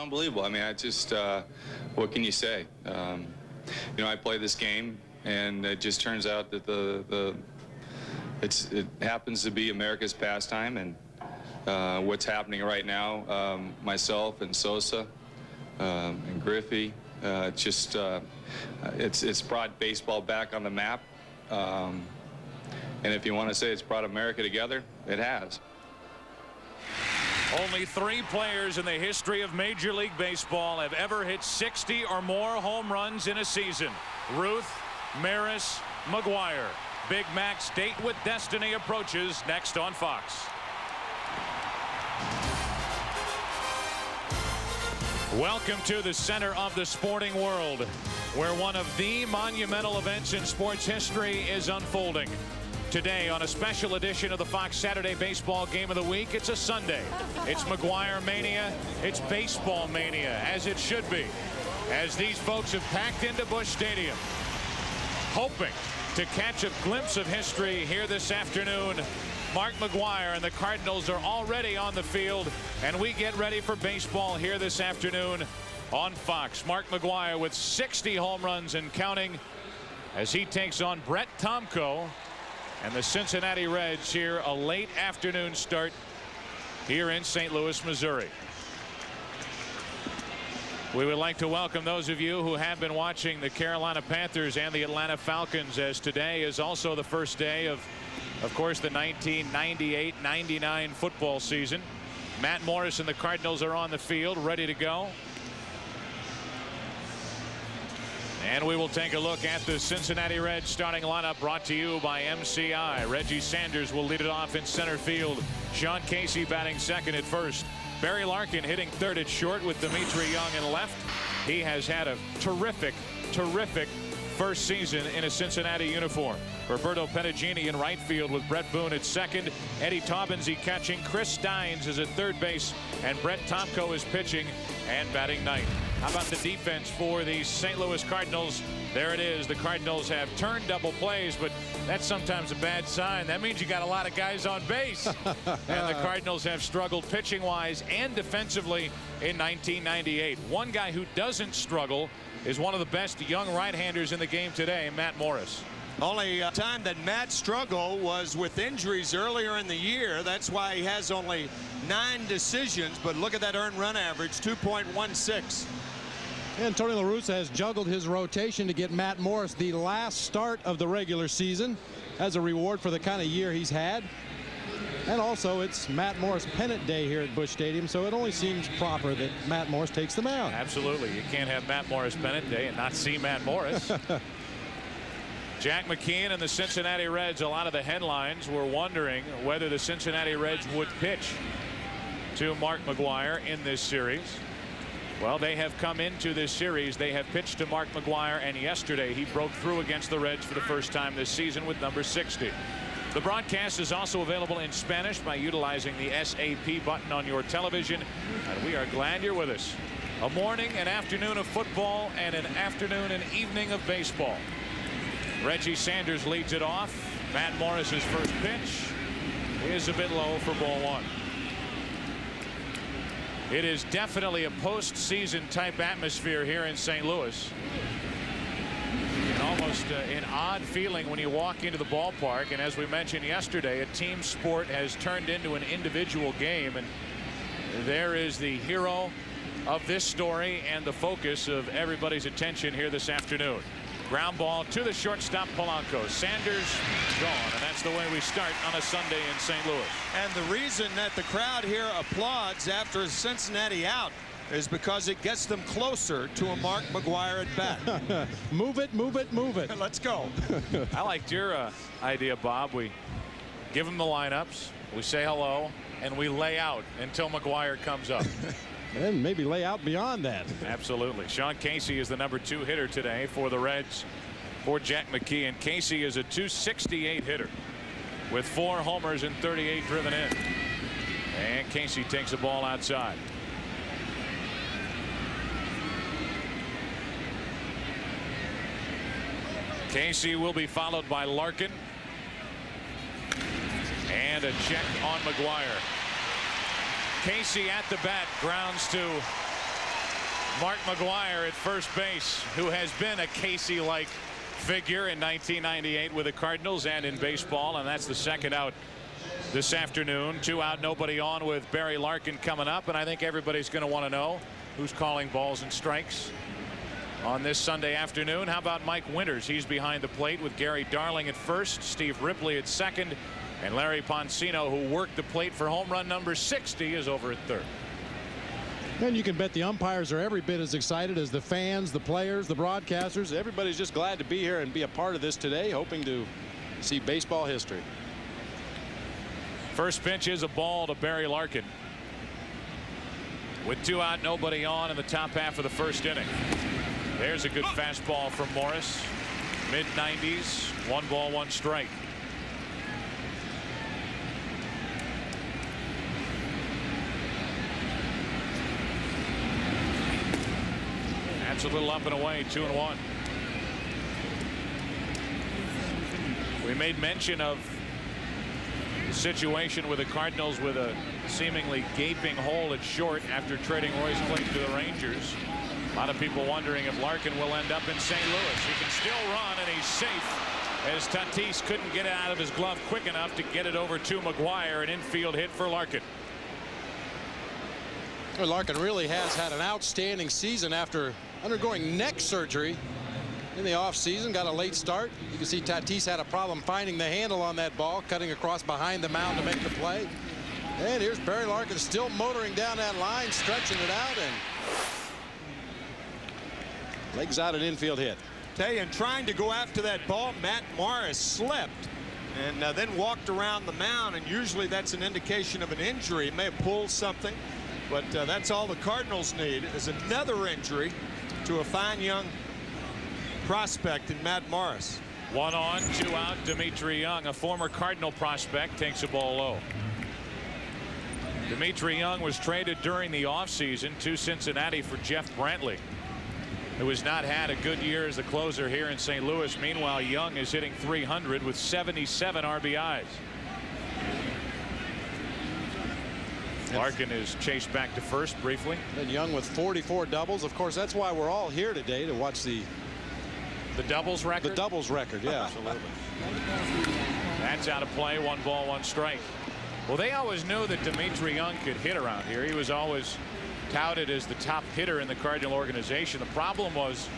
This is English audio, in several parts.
unbelievable. I mean, I just, what can you say? I play this game, and it just turns out that it happens to be America's pastime, and what's happening right now, myself and Sosa and Griffey, it's brought baseball back on the map. And if you want to say it's brought America together, it has. Only 3 players in the history of Major League Baseball have ever hit 60 or more home runs in a season. Ruth, Maris, McGuire. Big Mac's Date with Destiny approaches next on Fox. Welcome to the center of the sporting world, where one of the monumental events in sports history is unfolding. Today on a special edition of the Fox Saturday Baseball Game of the Week, it's a Sunday. It's McGuire Mania. It's Baseball Mania, as it should be, as these folks have packed into Busch Stadium, hoping to catch a glimpse of history here this afternoon. Mark McGuire and the Cardinals are already on the field, and we get ready for baseball here this afternoon on Fox. Mark McGuire with 60 home runs and counting as he takes on Brett Tomko and the Cincinnati Reds here, a late afternoon start here in St. Louis, Missouri. We would like to welcome those of you who have been watching the Carolina Panthers and the Atlanta Falcons, as today is also the first day of course, the 1998-99 football season. Matt Morris and the Cardinals are on the field, ready to go. And we will take a look at the Cincinnati Reds starting lineup, brought to you by MCI. Reggie Sanders will lead it off in center field. Sean Casey batting second at first. Barry Larkin hitting third at short with Dimitri Young in left. He has had a terrific first season in a Cincinnati uniform. Roberto Pedagini in right field with Brett Boone at second. Eddie Taubensee catching. Chris Steins is at third base, and Brett Tomko is pitching and batting ninth. How about the defense for the St. Louis Cardinals? There it is. The Cardinals have turned double plays, but that's sometimes a bad sign. That means you got a lot of guys on base. And the Cardinals have struggled pitching wise and defensively in 1998. One guy who doesn't struggle is one of the best young right-handers in the game today, Matt Morris. Only time that Matt struggled was with injuries earlier in the year. That's why he has only 9 decisions. But look at that earned run average, 2.16. And Tony La Russa has juggled his rotation to get Matt Morris the last start of the regular season as a reward for the kind of year he's had. And also, it's Matt Morris pennant day here at Busch Stadium, so it only seems proper that Matt Morris takes the mound. Absolutely. You can't have Matt Morris pennant day and not see Matt Morris. Jack McKeon and the Cincinnati Reds, a lot of the headlines were wondering whether the Cincinnati Reds would pitch to Mark McGuire in this series. Well, they have come into this series. They have pitched to Mark McGuire, and yesterday he broke through against the Reds for the first time this season with number 60. The broadcast is also available in Spanish by utilizing the SAP button on your television, and we are glad you're with us. A morning and afternoon of football and an afternoon and evening of baseball. Reggie Sanders leads it off. Matt Morris's first pitch is a bit low for ball 1. It is definitely a postseason type atmosphere here in St. Louis. And almost an odd feeling when you walk into the ballpark. And as we mentioned yesterday, a team sport has turned into an individual game. And there is the hero of this story and the focus of everybody's attention here this afternoon. Ground ball to the shortstop, Polanco. Sanders gone, and that's the way we start on a Sunday in St. Louis. And the reason that the crowd here applauds after a Cincinnati out is because it gets them closer to a Mark McGuire at bat. Move it, move it, move it. Let's go. I liked your idea, Bob. We give them the lineups, we say hello, and we lay out until McGuire comes up. And maybe lay out beyond that. Absolutely. Sean Casey is the number 2 hitter today for the Reds for Jack McKeon. Casey is a .268 hitter with 4 homers and 38 driven in. And Casey takes the ball outside. Casey will be followed by Larkin. And a check on McGuire. Casey at the bat, grounds to Mark McGwire at first base, who has been a Casey-like figure in 1998 with the Cardinals and in baseball, and that's the second out this afternoon. 2 out, nobody on with Barry Larkin coming up, and I think everybody's going to want to know who's calling balls and strikes on this Sunday afternoon. How about Mike Winters? He's behind the plate with Gary Darling at first, Steve Ripley at second, and Larry Poncino, who worked the plate for home run number 60, is over at third. And you can bet the umpires are every bit as excited as the fans, the players, the broadcasters. Everybody's just glad to be here and be a part of this today, hoping to see baseball history. First pitch is a ball to Barry Larkin. With 2 out, nobody on in the top half of the first inning. There's a good fastball from Morris. Mid-90s, 1 ball, 1 strike. That's a little up and away, 2-1. We made mention of the situation with the Cardinals with a seemingly gaping hole at short after trading Royce Clayton to the Rangers. A lot of people wondering if Larkin will end up in St. Louis. He can still run, and he's safe, as Tatis couldn't get it out of his glove quick enough to get it over to McGwire. An infield hit for Larkin. Well, Larkin really has had an outstanding season after undergoing neck surgery in the offseason. Got a late start. You can see Tatis had a problem finding the handle on that ball, cutting across behind the mound to make the play. And here's Barry Larkin still motoring down that line, stretching it out, and legs out, an infield hit. Tell you, and trying to go after that ball, Matt Morris slipped and then walked around the mound, and usually that's an indication of an injury. He may have pulled something, but that's all the Cardinals need is another injury to a fine young prospect in Matt Morris. 1 on, 2 out. Dimitri Young, a former Cardinal prospect, takes a ball low. Dimitri Young was traded during the offseason to Cincinnati for Jeff Brantley, who has not had a good year as the closer here in St. Louis. Meanwhile, Young is hitting .300 with 77 RBIs. Larkin is chased back to first briefly. And Young with 44 doubles. Of course, that's why we're all here today, to watch the doubles record. The doubles record, yeah. Absolutely. That's out of play. 1 ball, 1 strike. Well, they always knew that Dimitri Young could hit around here. He was always touted as the top hitter in the Cardinal organization. The problem was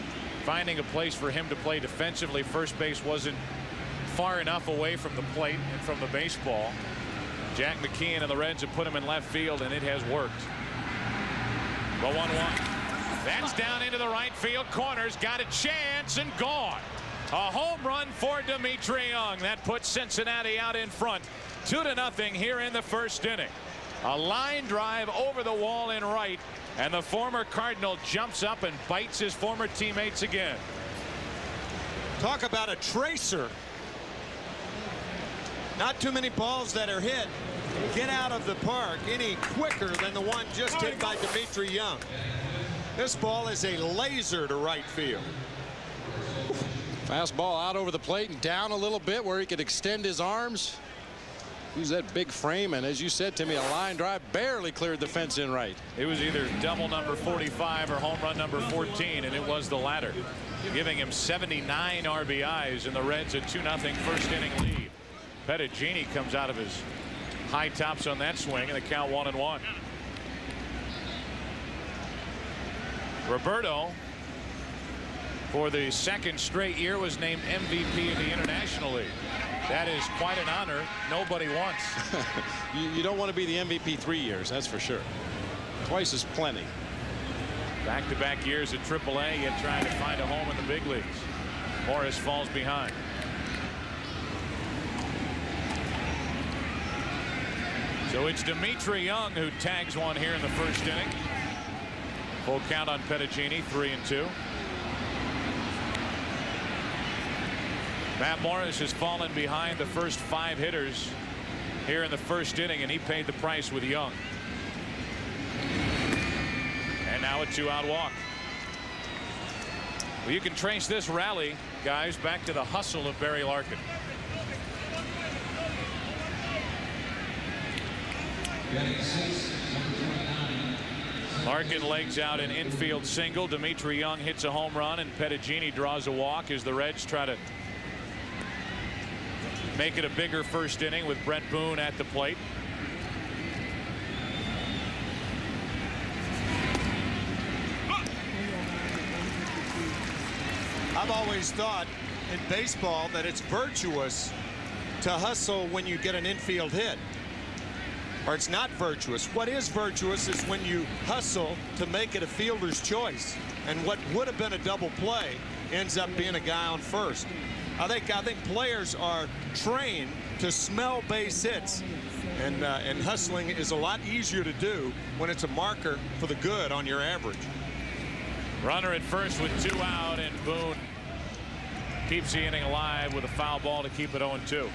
finding a place for him to play defensively. First base wasn't far enough away from the plate and from the baseball. Jack McKeon and the Reds have put him in left field, and it has worked. The 1-1. That's down into the right field corners. Got a chance and gone. A home run for Dimitri Young. That puts Cincinnati out in front 2-0 here in the first inning. A line drive over the wall in right, and the former Cardinal jumps up and bites his former teammates again. Talk about a tracer. Not too many balls that are hit get out of the park any quicker than the one just hit by Dimitri Young. This ball is a laser to right field. Fastball out over the plate and down a little bit where he could extend his arms. Use that big frame, and as you said to me, a line drive barely cleared the fence in right. It was either double number 45 or home run number 14, and it was the latter, giving him 79 RBIs, and the Reds a 2-0 first inning lead. Pettigini comes out of his high tops on that swing, and the count 1-1. Roberto, for the second straight year, was named MVP of the International League. That is quite an honor nobody wants. You don't want to be the MVP 3 years, that's for sure. Twice is plenty. Back-to-back years at AAA, yet trying to find a home in the big leagues. Morris falls behind. So it's Dimitri Young who tags one here in the first inning. Full count on Pettigini, 3-2. Matt Morris has fallen behind the first 5 hitters here in the first inning, and he paid the price with Young. And now a 2-out walk. Well, you can trace this rally, guys, back to the hustle of Barry Larkin. Larkin legs out an infield single. Dimitri Young hits a home run, and Pettigini draws a walk as the Reds try to make it a bigger first inning with Brett Boone at the plate. I've always thought in baseball that it's virtuous to hustle when you get an infield hit. Or it's not virtuous. What is virtuous is when you hustle to make it a fielder's choice. And what would have been a double play ends up being a guy on first. I think players are trained to smell base hits. And hustling is a lot easier to do when it's a marker for the good on your average. Runner at first with 2 out, and Boone keeps the inning alive with a foul ball to keep it 0-2.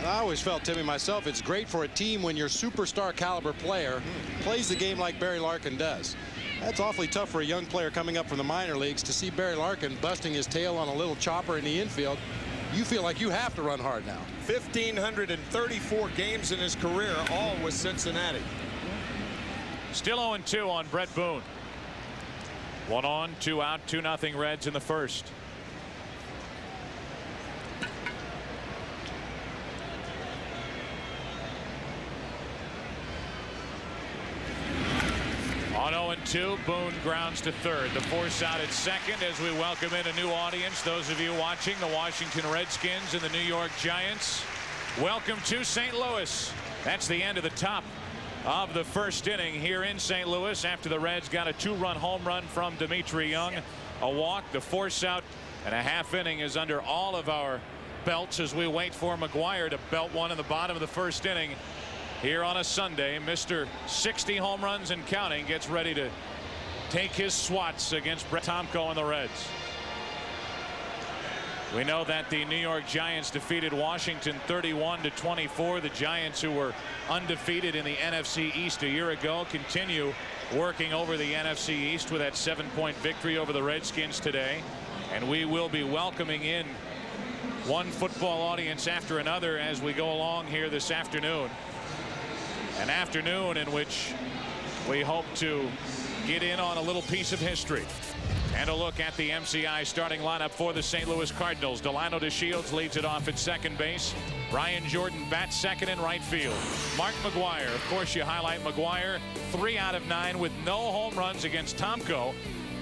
I always felt, Timmy, myself, it's great for a team when your superstar caliber player plays the game like Barry Larkin does. That's awfully tough for a young player coming up from the minor leagues to see Barry Larkin busting his tail on a little chopper in the infield. You feel like you have to run hard now. 1,534 games in his career, all with Cincinnati. Still 0-2 on Brett Boone. 1 on, 2 out, 2-0 Reds in the first. On 0-2, Boone grounds to third. The force out at second as we welcome in a new audience. Those of you watching the Washington Redskins and the New York Giants. Welcome to St. Louis. That's the end of the top of the first inning here in St. Louis after the Reds got a 2-run home run from Dimitri Young. A walk, the force out, and a half inning is under all of our belts as we wait for McGuire to belt one in the bottom of the first inning. Here on a Sunday, Mr. 60 home runs and counting gets ready to take his swats against Brett Tomko and the Reds. We know that the New York Giants defeated Washington 31-24. The Giants, who were undefeated in the NFC East a year ago, continue working over the NFC East with that 7-point victory over the Redskins today. And we will be welcoming in one football audience after another as we go along here this afternoon. An afternoon in which we hope to get in on a little piece of history. And a look at the MCI starting lineup for the St. Louis Cardinals. Delano DeShields leads it off at second base. Ryan Jordan bats second in right field. Mark McGuire, of course, you highlight McGuire, 3 out of 9 with no home runs against Tomko.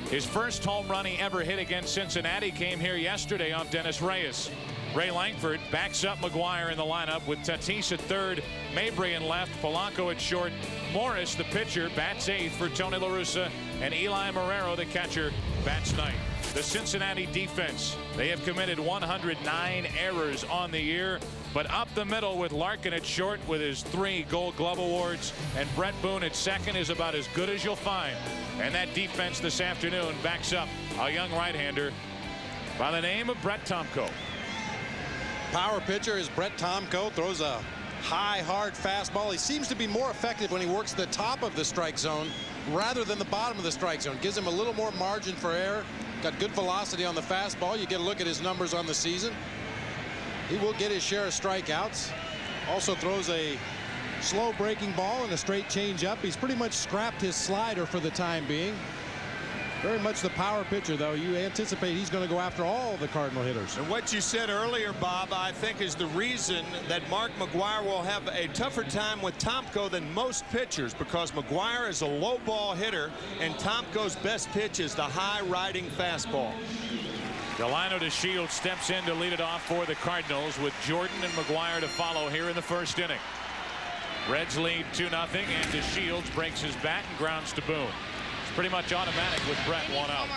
His first home run he ever hit against Cincinnati came here yesterday off Dennis Reyes. Ray Langford backs up McGuire in the lineup with Tatis at third, Mabry in left, Polanco at short. Morris, the pitcher, bats eighth for Tony La Russa, and Eli Marrero, the catcher, bats ninth. The Cincinnati defense, they have committed 109 errors on the year, but up the middle with Larkin at short with his 3 Gold Glove awards, and Brett Boone at second is about as good as you'll find. And that defense this afternoon backs up a young right-hander by the name of Brett Tomko. Power pitcher is Brett Tomko, throws a high, hard fastball. He seems to be more effective when he works the top of the strike zone rather than the bottom of the strike zone. Gives him a little more margin for error. Got good velocity on the fastball. You get a look at his numbers on the season. He will get his share of strikeouts. Also throws a slow breaking ball and a straight changeup. He's pretty much scrapped his slider for the time being. Very much the power pitcher, though. You anticipate he's going to go after all the Cardinal hitters. And what you said earlier, Bob, I think is the reason that Mark McGuire will have a tougher time with Tomko than most pitchers, because McGuire is a low ball hitter and Tomko's best pitch is the high riding fastball. Delano DeShields steps in to lead it off for the Cardinals with Jordan and McGuire to follow here in the first inning. Reds lead 2-0, and DeShields breaks his bat and grounds to Boone. It's pretty much automatic with Brett 1 out.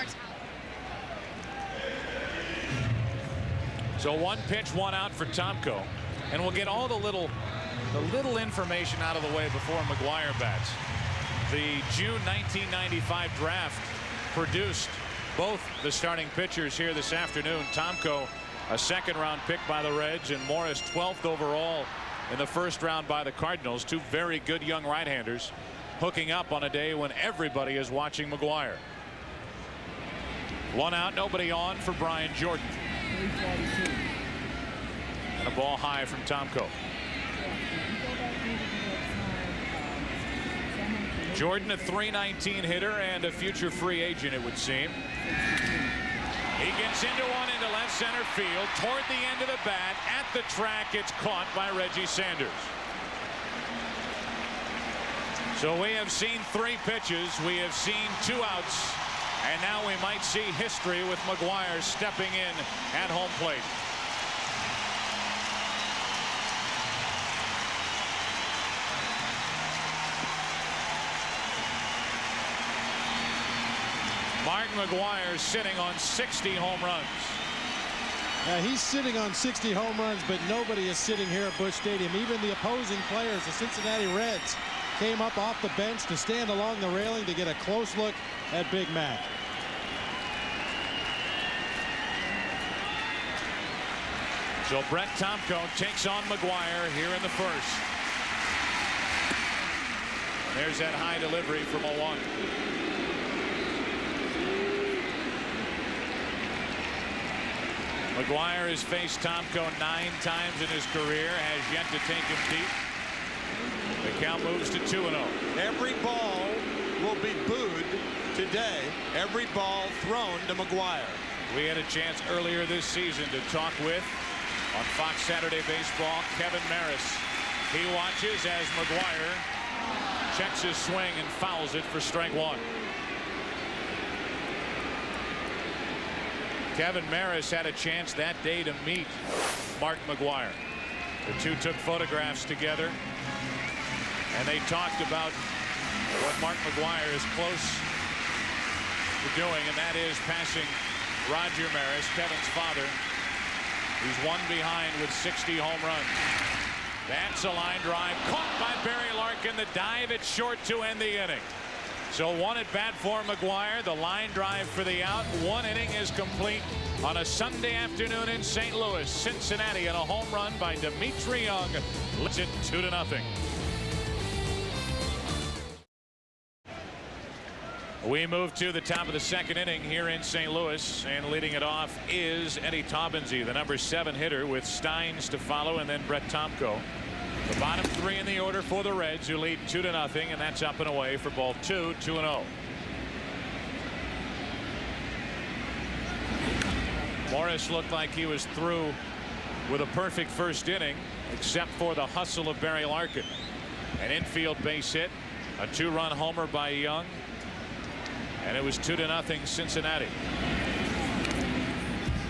So 1 pitch, 1 out for Tomko, and we'll get all the little information out of the way before McGuire bats. The June 1995 draft produced both the starting pitchers here this afternoon. Tomko, a second-round pick by the Reds, and Morris, 12th overall in the first round by the Cardinals. 2 very good young right-handers hooking up on a day when everybody is watching McGuire. 1 out, nobody on for Brian Jordan. And a ball high from Tomko. Jordan, a .319 hitter and a future free agent, it would seem. He gets into one into left center field toward the end of the bat. At the track, it's caught by Reggie Sanders. So we have seen 3 pitches. We have seen 2 outs. And now we might see history with McGuire stepping in at home plate. Mark McGuire sitting on 60 home runs. Now he's sitting on 60 home runs, but nobody is sitting here at Busch Stadium. Even the opposing players, the Cincinnati Reds, came up off the bench to stand along the railing to get a close look at Big Mac. So Brett Tomko takes on McGuire here in the first. There's that high delivery from 0-1. McGuire has faced Tomko 9 times in his career, has yet to take him deep. The count moves to 2-0. Every ball will be booed today. Every ball thrown to McGuire. We had a chance earlier this season to talk with, on Fox Saturday Baseball, Kevin Maris. He watches as McGuire checks his swing and fouls it for strike 1. Kevin Maris had a chance that day to meet Mark McGuire. The two took photographs together, and they talked about what Mark McGuire is close to doing, and that is passing Roger Maris, Kevin's father, who's one behind with 60 home runs. That's a line drive caught by Barry Larkin. The dive at short to end the inning. So 1 at bat for McGuire. The line drive for the out. 1 inning is complete on a Sunday afternoon in St. Louis. Cincinnati, and a home run by Dimitri Young leads it 2-0. We move to the top of the second inning here in St. Louis, and leading it off is Eddie Taubensee, the number 7 hitter, with Steins to follow, and then Brett Tomko. The bottom 3 in the order for the Reds, who lead 2-0, and that's up and away for ball 2, 2-0. Morris looked like he was through with a perfect first inning, except for the hustle of Barry Larkin. An infield base hit, a 2-run homer by Young, and it was 2-0 Cincinnati.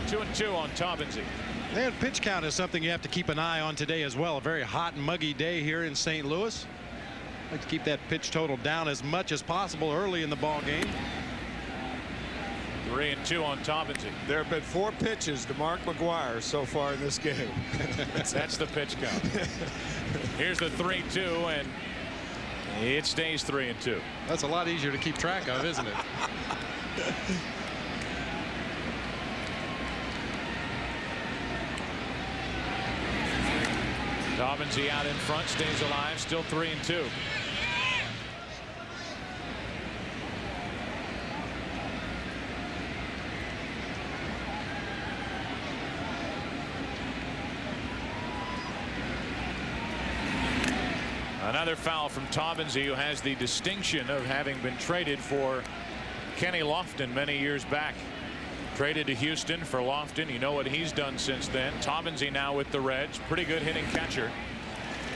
2-2 on Taubensee. And pitch count is something you have to keep an eye on today as well. A very hot and muggy day here in St. Louis. Like to keep that pitch total down as much as possible early in the ball game. 3-2 on Taubensee. There have been 4 pitches to Mark McGuire so far in this game. That's the pitch count. Here's the 3-2, and it stays 3-2. That's a lot easier to keep track of, isn't it? Taubensee out in front, stays alive, still 3-2. Another foul from Taubensee, who has the distinction of having been traded for Kenny Lofton many years back. Traded to Houston for Lofton. You know what he's done since then. Taubensee now with the Reds. Pretty good hitting catcher.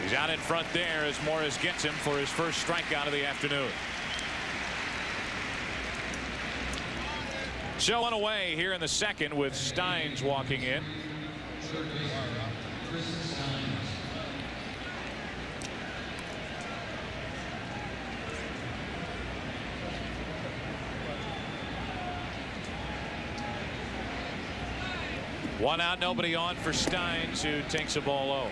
He's out in front there as Morris gets him for his first strikeout of the afternoon. So on away here in the second with Steins walking in. One out, nobody on for Steins, who takes a ball low.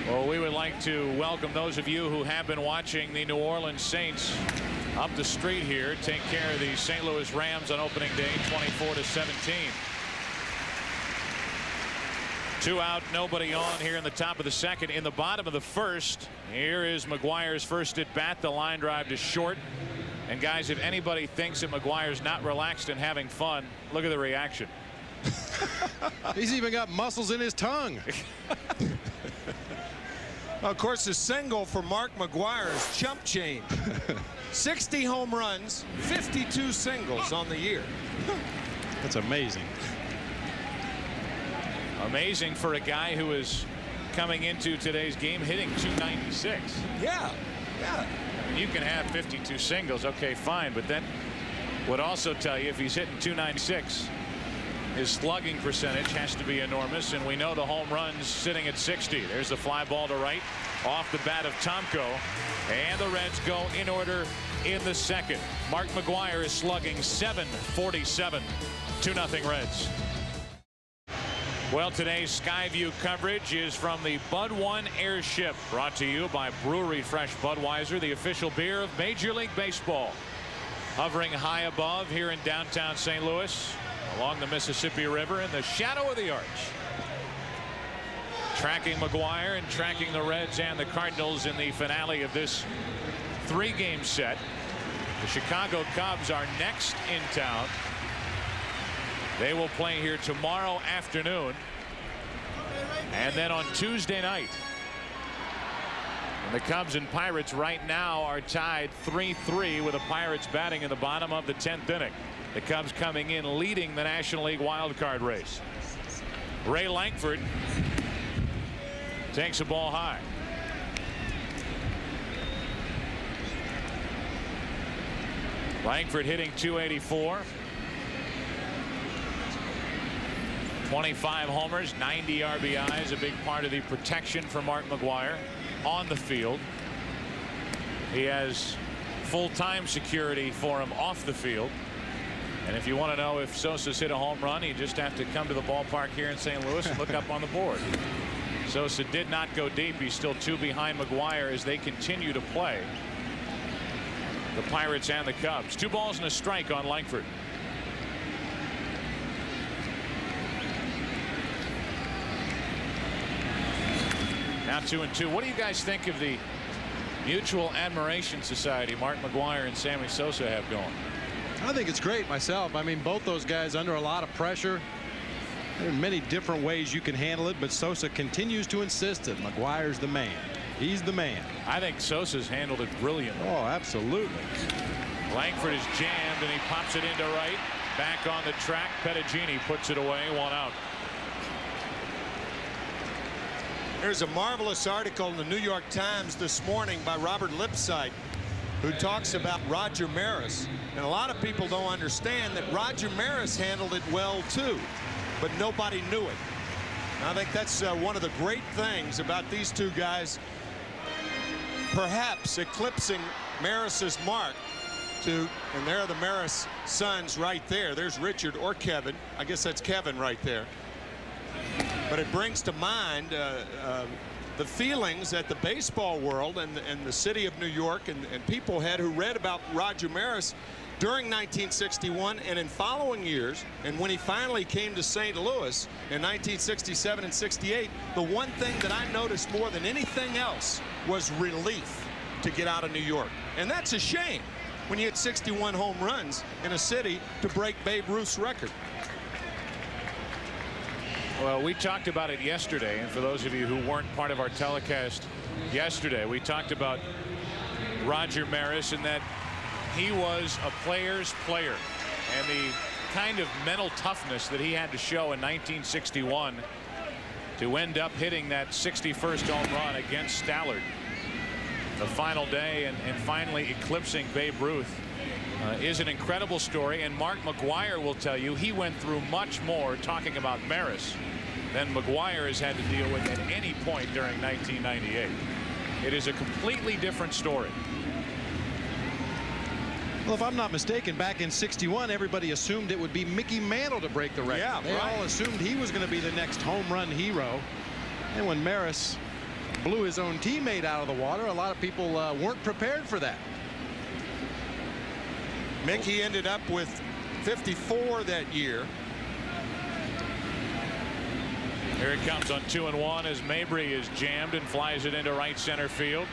Well, we would like to welcome those of you who have been watching the New Orleans Saints up the street here take care of the St. Louis Rams on opening day, 24-17. 2 out, nobody on here in the top of the second. In the bottom of the first, here is McGuire's first at bat. The line drive to short. And guys, if anybody thinks that McGuire's not relaxed and having fun, look at the reaction. He's even got muscles in his tongue. Of course, a single for Mark McGwire's chump change. 60 home runs, 52 singles on the year. That's amazing. Amazing for a guy who is coming into today's game hitting .296. Yeah. I mean, you can have 52 singles, okay, fine, but then would also tell you if he's hitting .296, his slugging percentage has to be enormous, and we know the home runs sitting at 60. There's the fly ball to right off the bat of Tomko, and the Reds go in order in the second. Mark McGwire is slugging .747. 2-0 Reds. Well, today's Skyview coverage is from the Bud One Airship, brought to you by Brewery Fresh Budweiser, the official beer of Major League Baseball. Hovering high above here in downtown St. Louis, along the Mississippi River in the shadow of the arch. Tracking McGwire and tracking the Reds and the Cardinals in the finale of this 3-game set. The Chicago Cubs are next in town. They will play here tomorrow afternoon, and then on Tuesday night. And the Cubs and Pirates right now are tied 3-3 with the Pirates batting in the bottom of the 10th inning. The Cubs coming in leading the National League wild card race. Ray Lankford takes a ball high. Lankford hitting .284. 25 homers, 90 RBIs, a big part of the protection for Mark McGwire on the field. He has full-time security for him off the field. And if you want to know if Sosa's hit a home run, you just have to come to the ballpark here in St. Louis and look up on the board. Sosa did not go deep. He's still 2 behind McGwire as they continue to play. The Pirates and the Cubs. 2 balls and a strike on Lankford. Now 2-2. What do you guys think of the mutual admiration society Mark McGwire and Sammy Sosa have going? I think it's great myself. I mean, both those guys under a lot of pressure. There are many different ways you can handle it, but Sosa continues to insist that McGwire's the man. He's the man. I think Sosa's handled it brilliantly. Oh, absolutely. Lankford is jammed and he pops it into right. Back on the track. Pettigini puts it away. 1 out. There's a marvelous article in the New York Times this morning by Robert Lipsyte, who talks about Roger Maris. And a lot of people don't understand that Roger Maris handled it well too, but nobody knew it. And I think that's one of the great things about these two guys, perhaps eclipsing Maris's mark to, and there are the Maris sons right there. There's Richard or Kevin. I guess that's Kevin right there. But it brings to mind the feelings that the baseball world and the city of New York and people had who read about Roger Maris during 1961 and in following years. And when he finally came to St. Louis in 1967 and 68, the one thing that I noticed more than anything else was relief to get out of New York. And that's a shame when you hit 61 home runs in a city to break Babe Ruth's record. Well, we talked about it yesterday, and for those of you who weren't part of our telecast yesterday, we talked about Roger Maris and that he was a player's player, and the kind of mental toughness that he had to show in 1961 to end up hitting that 61st home run against Stallard the final day and finally eclipsing Babe Ruth is an incredible story. And Mark McGwire will tell you he went through much more talking about Maris than McGwire has had to deal with at any point during 1998. It is a completely different story. Well, if I'm not mistaken, back in '61, everybody assumed it would be Mickey Mantle to break the record. Yeah, they all assumed he was going to be the next home run hero. And when Maris blew his own teammate out of the water, a lot of people weren't prepared for that. Mickey ended up with 54 that year. Here it comes on 2-1 as Mabry is jammed and flies it into right center field.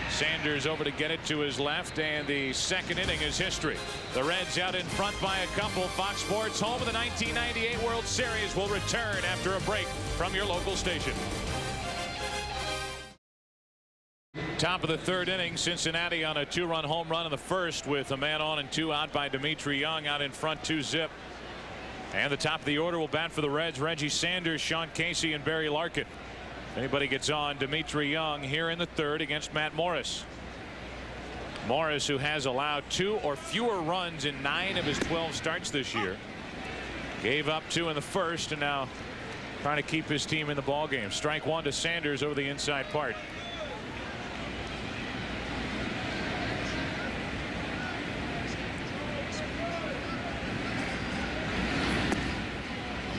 Sanders over to get it to his left, and the second inning is history. The Reds out in front by a couple. Fox Sports, home of the 1998 World Series, will return after a break from your local station. Top of the third inning, Cincinnati on a 2-run home run in the first with a man on and 2 out by Dimitri Young, out in front 2-zip. And the top of the order will bat for the Reds: Reggie Sanders, Sean Casey, and Barry Larkin. If anybody gets on, Dimitri Young here in the third against Matt Morris. Morris, who has allowed 2 or fewer runs in 9 of his 12 starts this year, gave up 2 in the first and now trying to keep his team in the ball game. Strike 1 to Sanders over the inside part.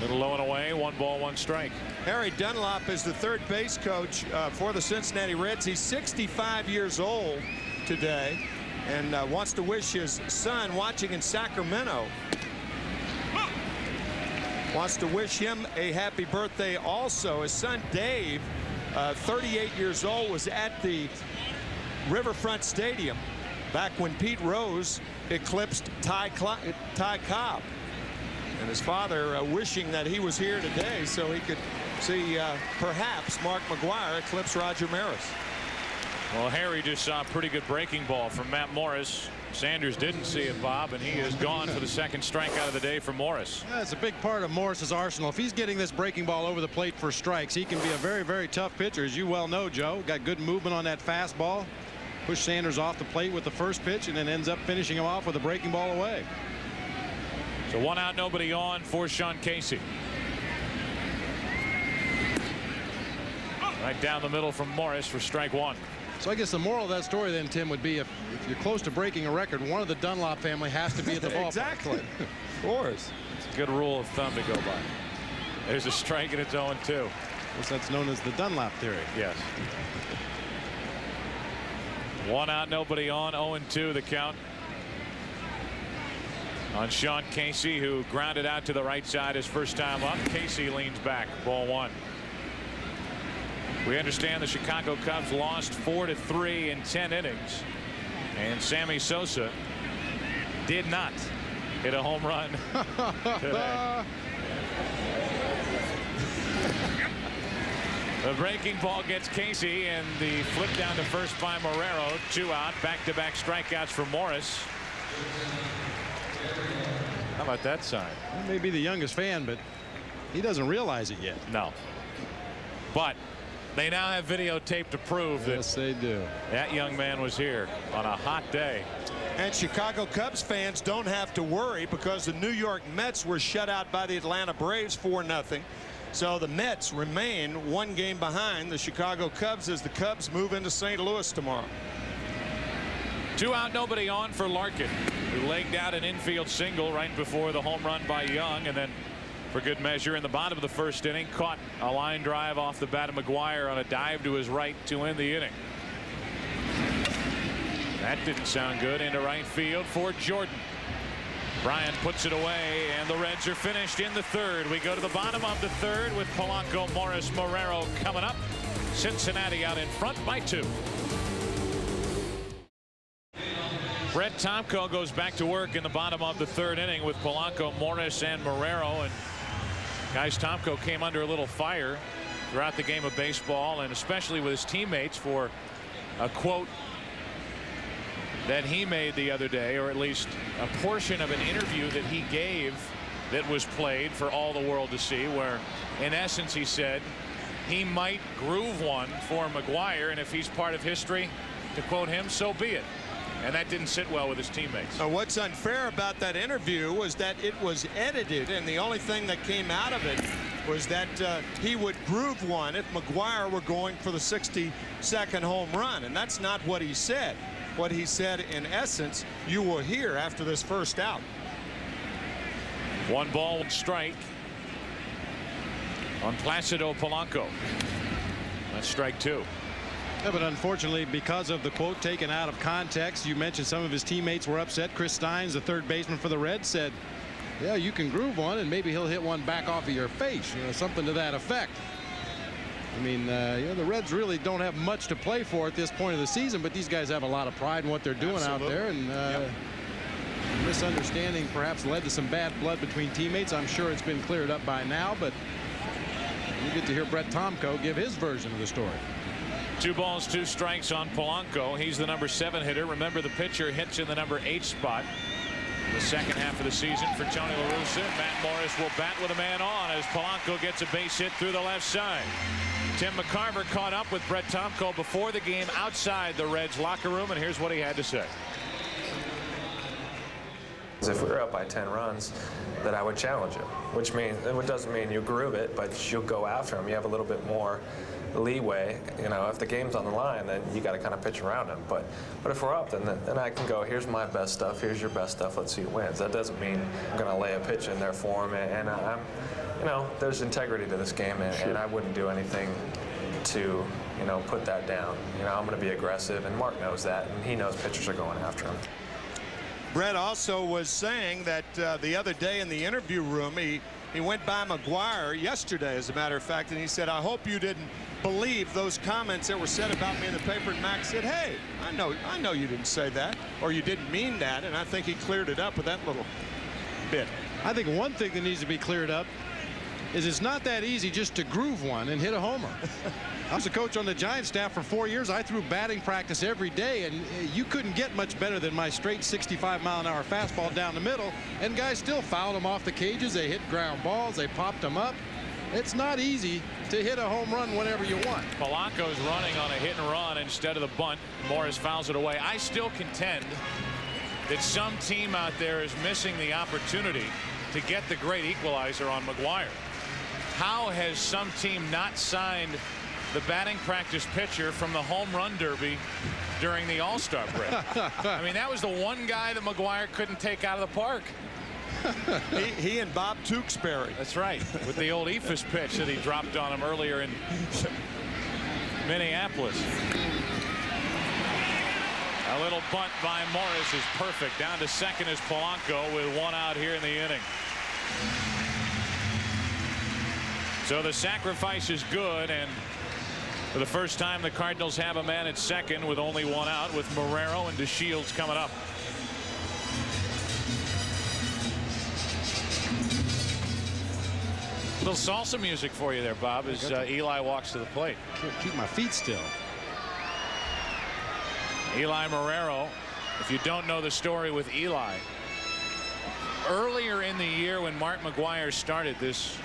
Little low and away, 1 ball, 1 strike. Harry Dunlop is the third base coach for the Cincinnati Reds. He's 65 years old today and wants to wish his son, watching in Sacramento, wants to wish him a happy birthday also. His son Dave, 38 years old, was at the Riverfront Stadium back when Pete Rose eclipsed Ty Cobb. And his father wishing that he was here today so he could see perhaps Mark McGwire eclipse Roger Maris. Well, Harry just saw a pretty good breaking ball from Matt Morris. Sanders didn't see it, Bob, and he is gone for the second strikeout of the day for Morris. That's a big part of Morris's arsenal. If he's getting this breaking ball over the plate for strikes, he can be a very, very tough pitcher, as you well know, Joe. Got good movement on that fastball. Pushed Sanders off the plate with the first pitch and then ends up finishing him off with a breaking ball away. So 1 out, nobody on for Sean Casey. Right down the middle from Morris for strike 1. So I guess the moral of that story then, Tim, would be if you're close to breaking a record, one of the Dunlop family has to be at the ballpark. Exactly. Of course. It's a good rule of thumb to go by. There's a strike and it's 0-2. I guess that's known as the Dunlop theory. Yes. 1 out, nobody on, 0-2 the count on Sean Casey, who grounded out to the right side his first time up. Casey leans back, ball 1. We understand the Chicago Cubs lost 4-3 in 10 innings, and Sammy Sosa did not hit a home run today. The breaking ball gets Casey, and the flip down to first by Marrero. 2 out, back-to-back strikeouts for Morris. How about that sign? He may be the youngest fan, but he doesn't realize it yet. No. But they now have videotape to prove that. Yes, they do. That young man was here on a hot day. And Chicago Cubs fans don't have to worry because the New York Mets were shut out by the Atlanta Braves 4-0. So the Mets remain 1 game behind the Chicago Cubs as the Cubs move into St. Louis tomorrow. 2 out, nobody on for Larkin, who legged out an infield single right before the home run by Young, and then for good measure in the bottom of the first inning caught a line drive off the bat of McGwire on a dive to his right to end the inning. That didn't sound good. Into right field for Jordan. Bryant puts it away, and the Reds are finished in the third. We go to the bottom of the third with Polanco, Morris, Marrero coming up. Cincinnati out in front by 2. Brett Tomko goes back to work in the bottom of the third inning with Polanco, Morris, and Marrero. And guys, Tomko came under a little fire throughout the game of baseball, and especially with his teammates, for a quote that he made the other day, or at least a portion of an interview that he gave that was played for all the world to see, where in essence he said he might groove one for McGwire, and if he's part of history, to quote him, so be it. And that didn't sit well with his teammates. What's unfair about that interview was that it was edited, and the only thing that came out of it was that he would groove one if McGwire were going for the 62nd home run, and that's not what he said. What he said, in essence, you will hear after this first out. 1 ball, 1 strike on Placido Polanco. That's strike 2. Yeah, but unfortunately, because of the quote taken out of context, you mentioned some of his teammates were upset. Chris Steins, the third baseman for the Reds, said, yeah, you can groove one and maybe he'll hit one back off of your face, something to that effect. I mean, the Reds really don't have much to play for at this point of the season, but these guys have a lot of pride in what they're doing out there, and misunderstanding perhaps led to some bad blood between teammates. I'm sure it's been cleared up by now, but you get to hear Brett Tomko give his version of the story. 2 balls, 2 strikes on Polanco. He's the number 7 hitter. Remember, the pitcher hits in the number 8 spot. The second half of the season for Tony La Russa. Matt Morris will bat with a man on as Polanco gets a base hit through the left side. Tim McCarver caught up with Brett Tomko before the game outside the Reds locker room, and here's what he had to say. If we were up by 10 runs, that I would challenge him, which means it doesn't mean you groove it, but you'll go after him. You have a little bit more leeway. You know, if the game's on the line, then you got to kind of pitch around him. But if we're up, then I can go, here's my best stuff, here's your best stuff, let's see who wins. That doesn't mean I'm going to lay a pitch in there for him. And I'm, you know, there's integrity to this game, and I wouldn't do anything to, you know, put that down. You know, I'm going to be aggressive, and Mark knows that, and he knows pitchers are going after him. Brett also was saying that the other day in the interview room, he went by McGuire yesterday, as a matter of fact, and he said, I hope you didn't believe those comments that were said about me in the paper. And Max said, hey, I know you didn't say that, or you didn't mean that. And I think he cleared it up with that little bit. I think one thing that needs to be cleared up is it's not that easy just to groove one and hit a homer. I was a coach on the Giants staff for 4 years. I threw batting practice every day, and you couldn't get much better than my straight 65-mile-an-hour fastball down the middle, and guys still fouled them off the cages. They hit ground balls. They popped them up. It's not easy to hit a home run whenever you want. Polanco's running on a hit and run instead of the bunt. Morris fouls it away. I still contend that some team out there is missing the opportunity to get the great equalizer on McGuire. How has some team not signed the batting practice pitcher from the home run derby during the All-Star break? I mean, that was the one guy that McGuire couldn't take out of the park. he and Bob Tewksbury. That's right, with the old Ephus pitch that he dropped on him earlier in Minneapolis. A little bunt by Morris is perfect. Down to second is Polanco with 1 out here in the inning. So the sacrifice is good, and for the first time the Cardinals have a man at second with only 1 out, with Marrero and DeShields coming up. Little salsa music for you there, Bob, as Eli walks to the plate. Keep my feet still. Eli Marrero, if you don't know the story with Eli, earlier in the year when Mark McGuire started this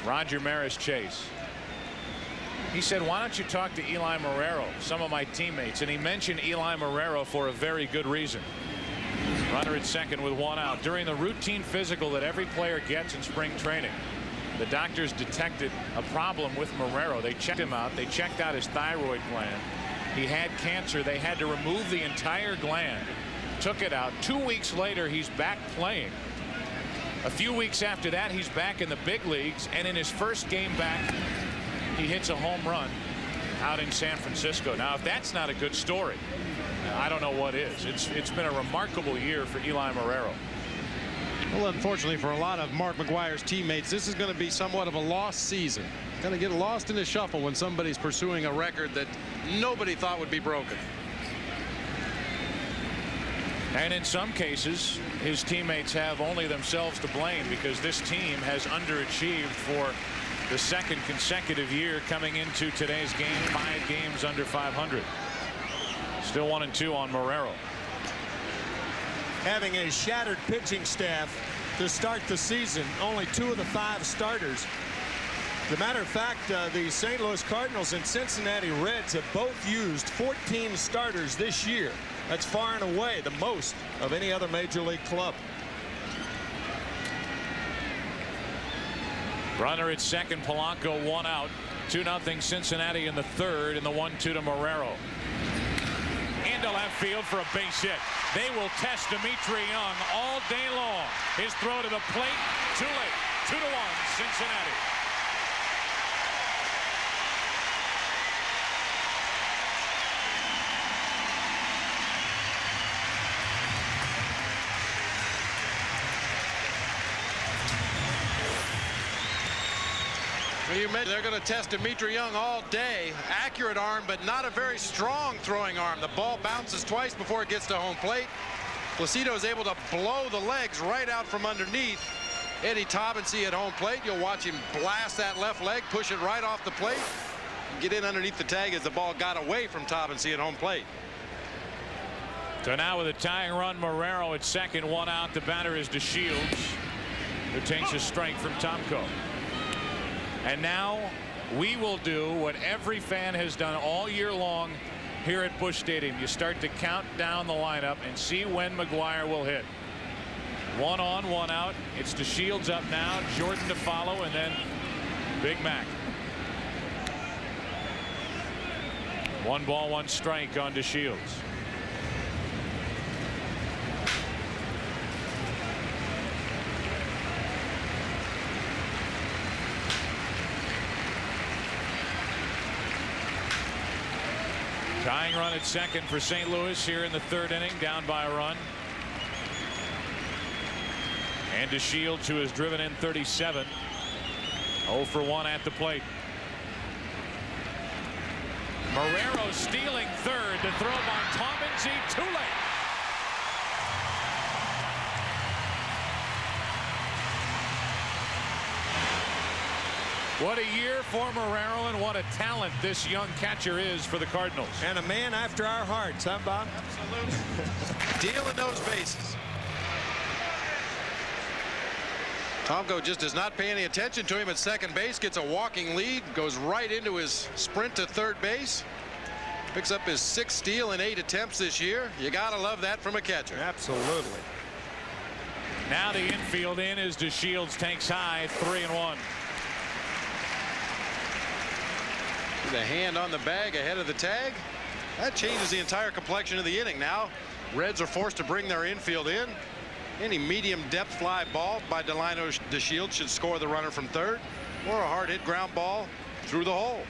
Roger Maris chase, he said, why don't you talk to Eli Marrero, some of my teammates? And he mentioned Eli Marrero for a very good reason. Runner at second with 1 out. During the routine physical that every player gets in spring training, the doctors detected a problem with Marrero. They checked him out. They checked out his thyroid gland. He had cancer. They had to remove the entire gland. Took it out. 2 weeks later, he's back playing. A few weeks after that, he's back in the big leagues, and in his first game back, he hits a home run out in San Francisco. Now, if that's not a good story, I don't know what is. It's been a remarkable year for Eli Marrero. Well, unfortunately for a lot of Mark McGuire's teammates, this is going to be somewhat of a lost season. Going to get lost in the shuffle when somebody's pursuing a record that nobody thought would be broken. And in some cases, his teammates have only themselves to blame, because this team has underachieved for the second consecutive year coming into today's game. 5 games under 500. Still 1-2 on Marrero. Having a shattered pitching staff to start the season, only 2 of the 5 starters. As a matter of fact, the St. Louis Cardinals and Cincinnati Reds have both used 14 starters this year. That's far and away the most of any other major league club. Runner at second, Polanco 1 out. 2-0 Cincinnati in the third, and the 1-2 to Marrero. Into left field for a base hit. They will test Dimitri Young all day long. His throw to the plate, too late. 2-1 Cincinnati. Well, you mentioned they're going to test Dimitri Young all day. Accurate arm, but not a very strong throwing arm. The ball bounces twice before it gets to home plate. Placido is able to blow the legs right out from underneath. Eddie Taubensee at home plate. You'll watch him blast that left leg, push it right off the plate. get in underneath the tag as the ball got away from Taubensee at home plate. So now with a tying run, Marrero at second, 1 out. The batter is DeShields, who takes a strike from Tomko. And now we will do what every fan has done all year long here at Busch Stadium. You start to count down the lineup and see when McGuire will hit. 1 on, 1 out. It's DeShields up now, Jordan to follow, and then Big Mac. 1 ball, 1 strike on DeShields. Tying run at second for St. Louis here in the 3rd inning, down by a run. And DeShields, who has driven in 37, 0 for 1 at the plate. Marrero stealing third to throw by Taubensee, too late. What a year for Marrero, and what a talent this young catcher is for the Cardinals. And a man after our hearts, huh, Bob? Absolutely. Dealing those bases. Tomko just does not pay any attention to him at second base, gets a walking lead, goes right into his sprint to third base, picks up his 6th steal in 8 attempts this year. You gotta love that from a catcher. Absolutely. Now the infield in as DeShields takes high, 3-1. The hand on the bag ahead of the tag. That changes the entire complexion of the inning. Now Reds are forced to bring their infield in. Any medium depth fly ball by Delino DeShields should score the runner from third, or a hard hit ground ball through the hole.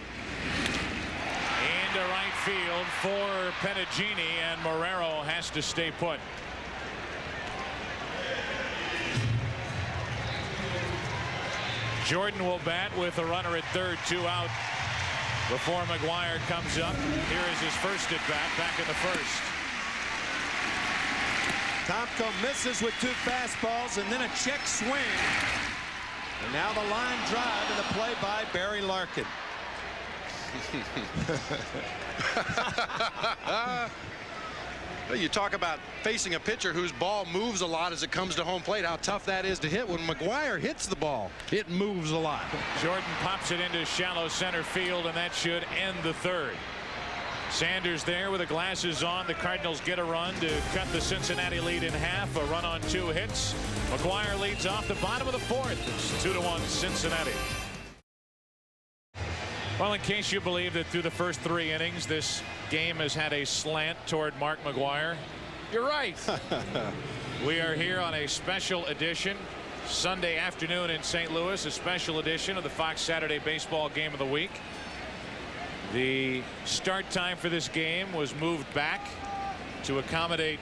Into right field for Penagini, and Marrero has to stay put. Jordan will bat with a runner at third, 2 out. Before McGuire comes up, here is his first at bat back in the 1st. Tomko misses with 2 fastballs and then a check swing. And now the line drive and the play by Barry Larkin. You talk about facing a pitcher whose ball moves a lot as it comes to home plate, how tough that is to hit. When McGuire hits the ball, it moves a lot. Jordan pops it into shallow center field, and that should end the 3rd. Sanders there with the glasses on. The Cardinals get a run to cut the Cincinnati lead in half. A run on 2 hits. McGuire leads off the bottom of the 4th. It's 2-1 Cincinnati. Well, in case you believe that through the first 3 innings this game has had a slant toward Mark McGuire, you're right. We are here on a special edition Sunday afternoon in St. Louis, a special edition of the Fox Saturday Baseball Game of the Week. The start time for this game was moved back to accommodate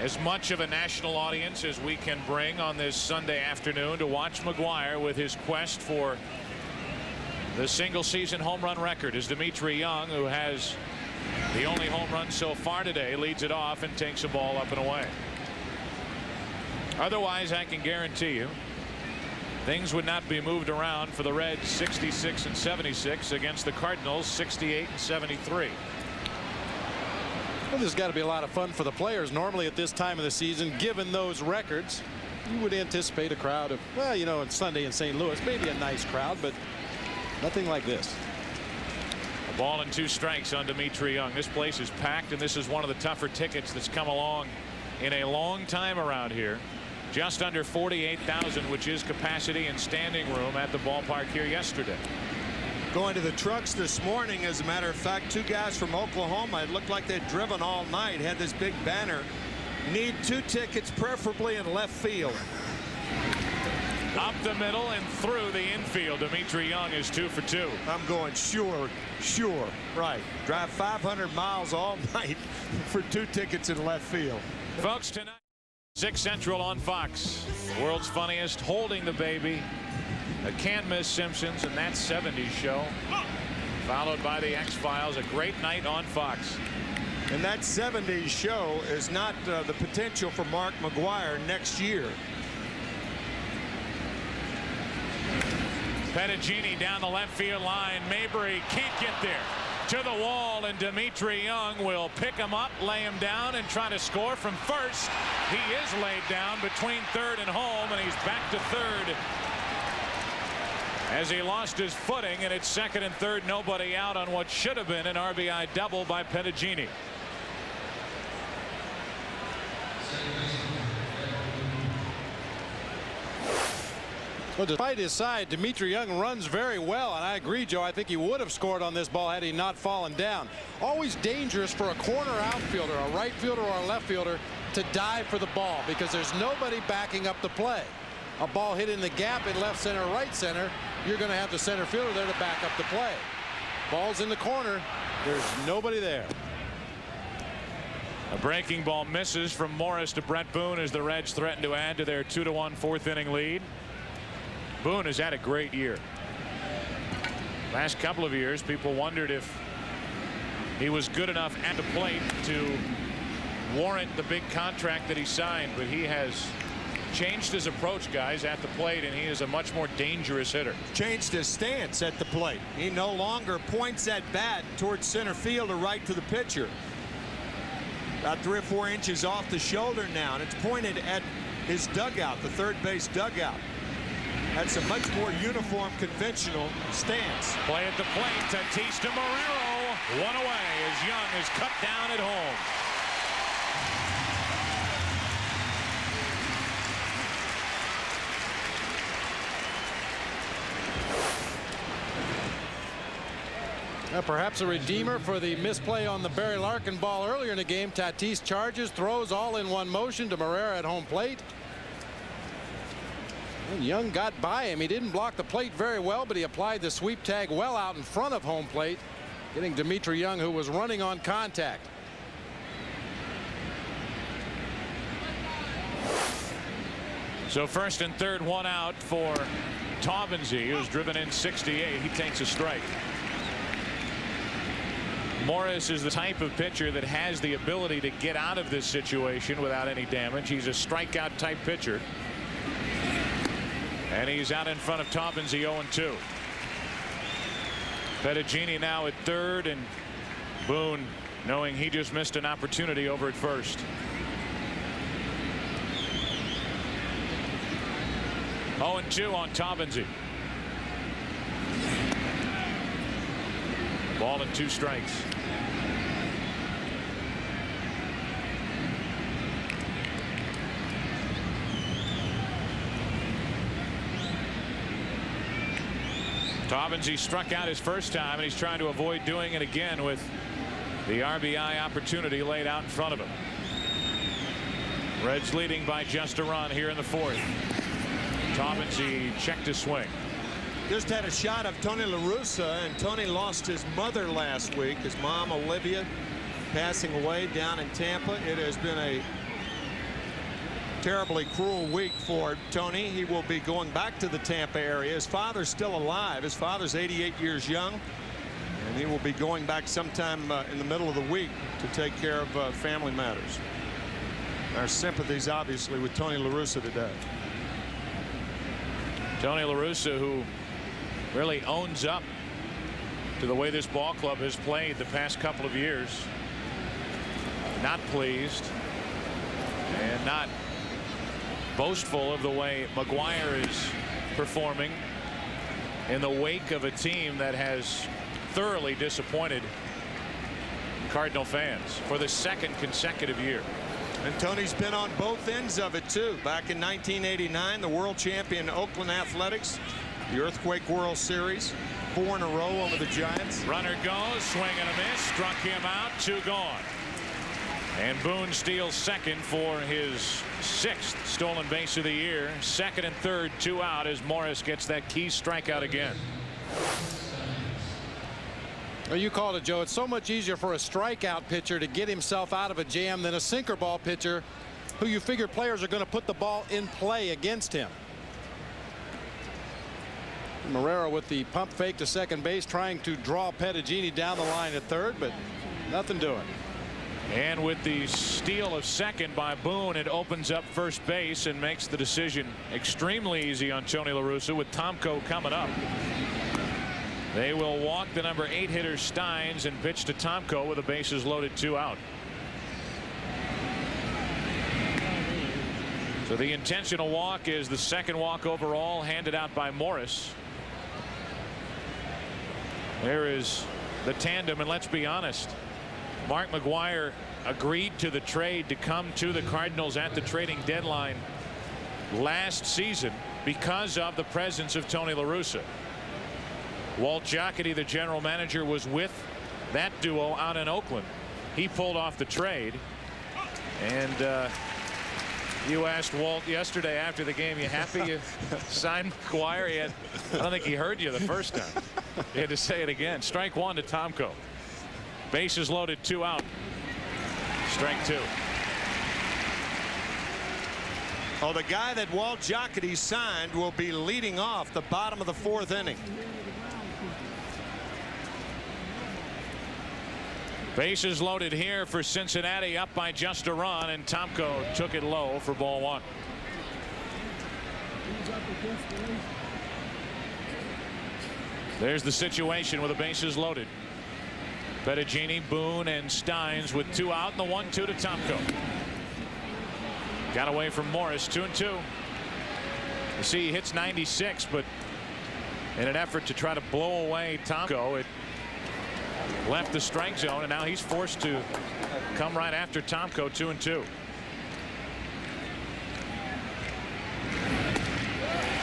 as much of a national audience as we can bring on this Sunday afternoon to watch McGuire with his quest for the single season home run record. Is Dmitri Young, who has the only home run so far today, leads it off and takes a ball up and away. Otherwise, I can guarantee you things would not be moved around for the Reds 66 and 76 against the Cardinals 68 and 73. Well, there's got to be a lot of fun for the players. Normally at this time of the season, given those records, you would anticipate a crowd of, well, you know, on Sunday in St. Louis, maybe a nice crowd, but nothing like this. A ball and 2 strikes on Dmitri Young. This place is packed, and this is one of the tougher tickets that's come along in a long time around here. Just under 48,000, which is capacity and standing room at the ballpark here yesterday. Going to the trucks this morning, as a matter of fact, 2 guys from Oklahoma. It looked like they'd driven all night, had this big banner. Need 2 tickets, preferably in left field. Up the middle and through the infield. Dmitri Young is 2 for 2. I'm going sure. Right. Drive 500 miles all night for 2 tickets in left field. Folks, tonight, 6 Central on Fox. The world's funniest, Holding the Baby, a can't miss Simpsons, and That 70s Show, followed by the X-Files. A great night on Fox. And That 70s Show is not the potential for Mark McGuire next year. Pettigini down the left field line. Mabry can't get there. To the wall, and Dimitri Young will pick him up, lay him down, and try to score from first. He is laid down between third and home, and he's back to third as he lost his footing, and it's second and third, nobody out on what should have been an RBI double by Pettigini. Well, despite his side, Dimitri Young runs very well, and I agree, Joe. I think he would have scored on this ball had he not fallen down. Always dangerous for a corner outfielder, a right fielder or a left fielder, to dive for the ball because there's nobody backing up the play. A ball hit in the gap in left center, right center, you're going to have the center fielder there to back up the play. Ball's in the corner, there's nobody there. A breaking ball misses from Morris to Brett Boone as the Reds threaten to add to their 2-1 fourth inning lead. Boone has had a great year. Last couple of years, people wondered if he was good enough at the plate to warrant the big contract that he signed, but he has changed his approach, guys, at the plate, and he is a much more dangerous hitter. Changed his stance at the plate. He no longer points that bat towards center field or right to the pitcher. About 3 or 4 inches off the shoulder now, and it's pointed at his dugout, the third base dugout. That's a much more uniform, conventional stance. Play at the plate. Tatis to Marrero. One away as Young is cut down at home. Perhaps a redeemer for the misplay on the Barry Larkin ball earlier in the game. Tatis charges, throws all in one motion to Marrero at home plate. And Young got by him. He didn't block the plate very well, but he applied the sweep tag well out in front of home plate, getting Dimitri Young, who was running on contact. So first and third, one out for Taubensee, who's driven in 68. He takes a strike. Morris is the type of pitcher that has the ability to get out of this situation without any damage. He's a strikeout type pitcher. And he's out in front of Taubensee, 0-2. Pettigini now at third, and Boone knowing he just missed an opportunity over at first. Oh, 0-2 on Taubensee. Ball and 2 strikes. Taubensee struck out his first time, and he's trying to avoid doing it again with the RBI opportunity laid out in front of him. Reds leading by just a run here in the fourth. Taubensee checked his swing. Just had a shot of Tony La Russa, and Tony lost his mother last week. His mom, Olivia, passing away down in Tampa. It has been a terribly cruel week for Tony. He will be going back to the Tampa area. His father's still alive. His father's 88 years young, and he will be going back sometime in the middle of the week to take care of family matters. Our sympathies, obviously, with Tony La Russa today. Tony La Russa, who really owns up to the way this ball club has played the past couple of years. Not pleased and not boastful of the way McGuire is performing in the wake of a team that has thoroughly disappointed Cardinal fans for the second consecutive year. And Tony's been on both ends of it too. Back in 1989, the world champion Oakland Athletics, the Earthquake World Series, 4 in a row over the Giants. Runner goes, swing and a miss, struck him out, 2 gone. And Boone steals second for his 6th stolen base of the year. Second and third, 2 out as Morris gets that key strikeout again. Well, you called it, Joe. It's so much easier for a strikeout pitcher to get himself out of a jam than a sinker ball pitcher who you figure players are going to put the ball in play against him. Marrero with the pump fake to second base, trying to draw Pettigini down the line at third, but nothing doing. And with the steal of second by Boone, it opens up first base and makes the decision extremely easy on Tony La Russa with Tomko coming up. They will walk the number 8 hitter Steins and pitch to Tomko with the bases loaded, 2 out. So the intentional walk is the second walk overall, handed out by Morris. There is the tandem, and let's be honest, Mark McGwire agreed to the trade to come to the Cardinals at the trading deadline last season because of the presence of Tony La Russa. Walt Jocketty, the general manager, was with that duo out in Oakland. He pulled off the trade, and you asked Walt yesterday after the game, you happy you signed McGwire? I don't think he heard you the first time. He had to say it again. Strike 1 to Tomko. Bases loaded, 2 out. Strike 2. Oh, the guy that Walt Jocketty signed will be leading off the bottom of the 4th inning. Bases loaded here for Cincinnati, up by just a run, and Tomko took it low for ball 1. There's the situation with the bases loaded. Bettigini, Boone, and Steins with 2 out, and the 1-2 to Tomko. Got away from Morris, 2-2. You see, he hits 96, but in an effort to try to blow away Tomko, it left the strike zone, and now he's forced to come right after Tomko, 2-2.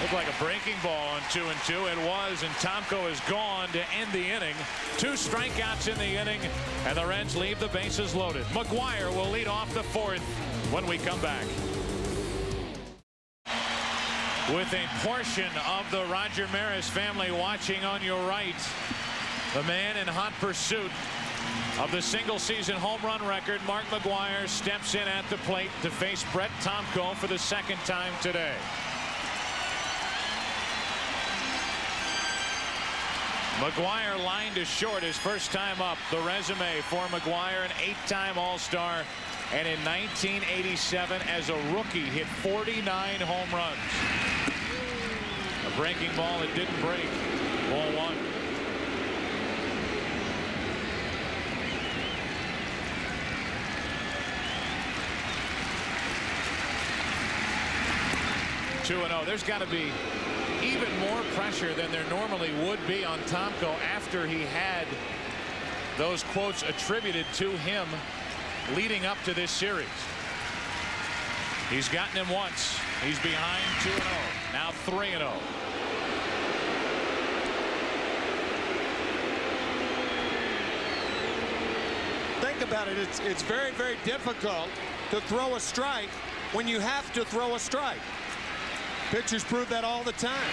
Looked like a breaking ball on 2-2. It was, and Tomko is gone to end the inning. 2 strikeouts in the inning, and the Reds leave the bases loaded. McGwire will lead off the 4th when we come back. With a portion of the Roger Maris family watching on your right, the man in hot pursuit of the single-season home run record, Mark McGwire, steps in at the plate to face Brett Tomko for the 2nd time today. McGwire lined to short his first time up. The resume for McGwire, an 8-time All-Star, and in 1987 as a rookie hit 49 home runs. A breaking ball that didn't break. Ball 1. There's got to be even more pressure than there normally would be on Tomko after he had those quotes attributed to him leading up to this series. He's gotten him once. He's behind 2-0. Now 3-0. Think about it. It's very, very difficult to throw a strike when you have to throw a strike. Pitchers prove that all the time.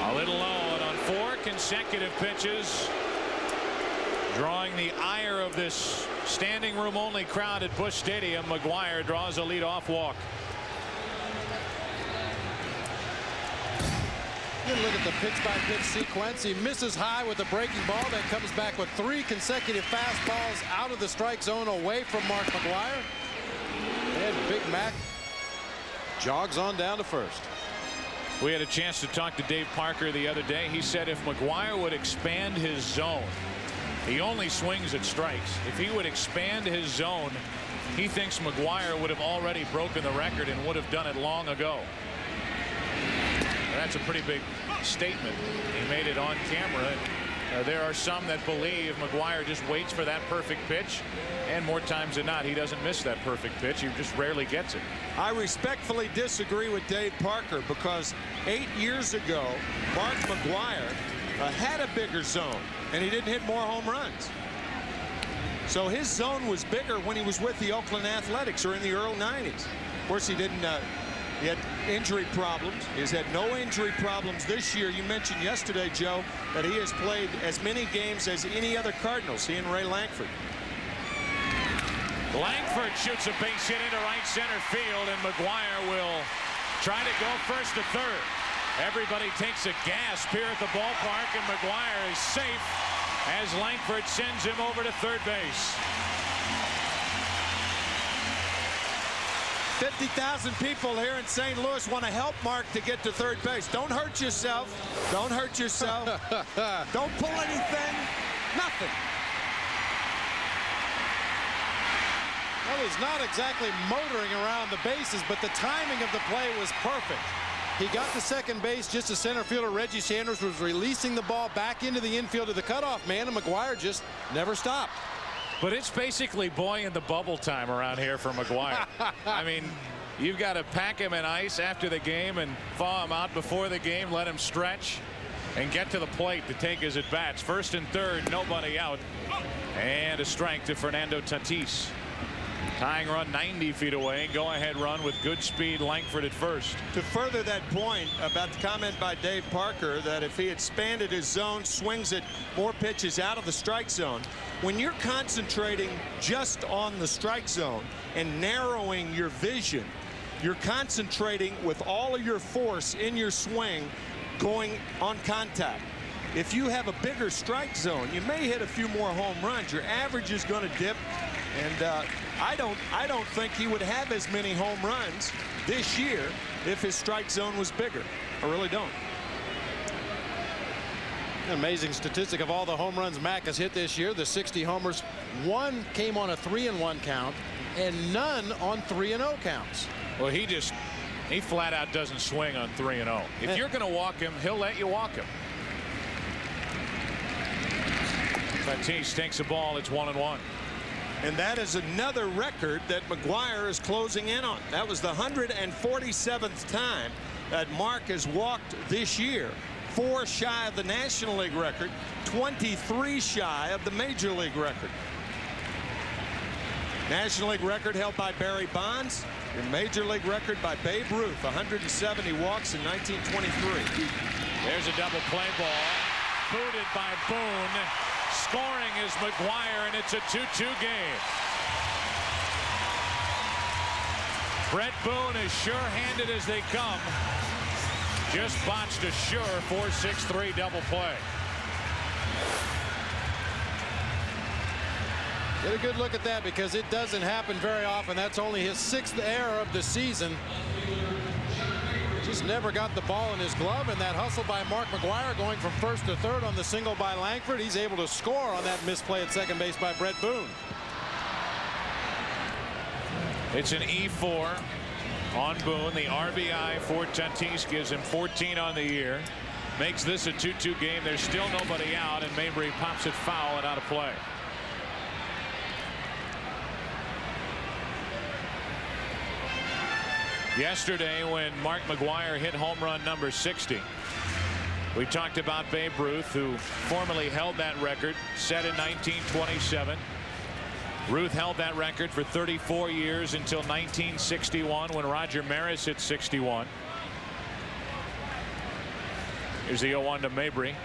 A little low, and on 4 consecutive pitches, drawing the ire of this standing room only crowd at Busch Stadium, McGwire draws a leadoff walk. Good look at the pitch-by-pitch sequence. He misses high with the breaking ball, then comes back with 3 consecutive fastballs out of the strike zone away from Mark McGwire. And Big Mac jogs on down to first. We had a chance to talk to Dave Parker the other day. He said if McGwire would expand his zone, he only swings at strikes. If he would expand his zone, he thinks McGwire would have already broken the record and would have done it long ago. That's a pretty big statement. He made it on camera. There are some that believe McGwire just waits for that perfect pitch, and more times than not, he doesn't miss that perfect pitch. He just rarely gets it. I respectfully disagree with Dave Parker, because 8 years ago, Mark McGwire had a bigger zone, and he didn't hit more home runs. So his zone was bigger when he was with the Oakland Athletics, or in the early 90s. Of course, he didn't. He had injury problems. He's had no injury problems this year. You mentioned yesterday, Joe, that he has played as many games as any other Cardinals, he and Ray Lankford. Lankford shoots a base hit into right center field, and McGwire will try to go first to third. Everybody takes a gasp here at the ballpark, and McGwire is safe as Lankford sends him over to third base. 50,000 people here in St. Louis want to help Mark to get to third base. Don't hurt yourself. Don't hurt yourself. Don't pull anything. Nothing. Well, he's not exactly motoring around the bases, but the timing of the play was perfect. He got to second base just as center fielder Reggie Sanders was releasing the ball back into the infield to the cutoff man, and McGuire just never stopped. But it's basically boy in the bubble time around here for McGuire. I mean, you've got to pack him in ice after the game and thaw him out before the game, let him stretch and get to the plate to take his at-bats. First and third, nobody out. And a strike to Fernando Tatis. Tying run 90 feet away. Go-ahead run with good speed. Langford at first. To further that point about the comment by Dave Parker that if he expanded his zone, swings it more pitches out of the strike zone, when you're concentrating just on the strike zone and narrowing your vision, you're concentrating with all of your force in your swing going on contact. If you have a bigger strike zone, you may hit a few more home runs. Your average is going to dip, and I don't think he would have as many home runs this year if his strike zone was bigger. I really don't. An amazing statistic of all the home runs Mac has hit this year. The 60 homers, one came on a 3-1 count and none on 3-0 counts. Well, he flat out doesn't swing on 3-0. If you're going to walk him, he'll let you walk him. Tatis takes the ball. It's 1-1. And that is another record that McGuire is closing in on. That was the 147th time that Mark has walked this year. 4 shy of the National League record, 23 shy of the Major League record. National League record held by Barry Bonds. Your Major League record by Babe Ruth, 170 walks in 1923. There's a double play ball. Booted by Boone. Scoring is McGuire, and it's a 2-2 game. Brett Boone, as sure-handed as they come, just botched a sure 4-6-3 double play. Get a good look at that because it doesn't happen very often. That's only his 6th error of the season. Just never got the ball in his glove, and that hustle by Mark McGuire going from first to third on the single by Langford. He's able to score on that misplay at second base by Brett Boone. It's an E4 on Boone. The RBI for Tatis gives him 14 on the year. Makes this a 2-2 game. There's still nobody out, and Mabry pops it foul and out of play. Yesterday, when Mark McGuire hit home run number 60, we talked about Babe Ruth, who formerly held that record, set in 1927. Ruth held that record for 34 years until 1961, when Roger Maris hit 61. Here's the 0-1 to Mabry.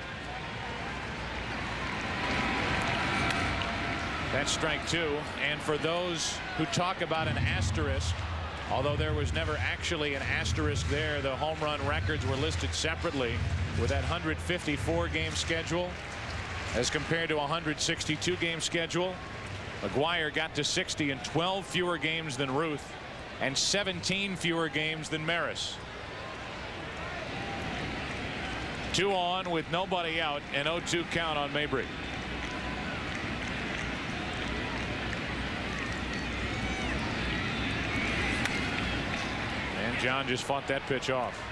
That's strike 2. And for those who talk about an asterisk, although there was never actually an asterisk there, the home run records were listed separately with that 154 game schedule as compared to a 162 game schedule. McGuire got to 60 in 12 fewer games than Ruth and 17 fewer games than Maris. 2 on with nobody out, an 0-2 count on Mabry. John just fought that pitch off.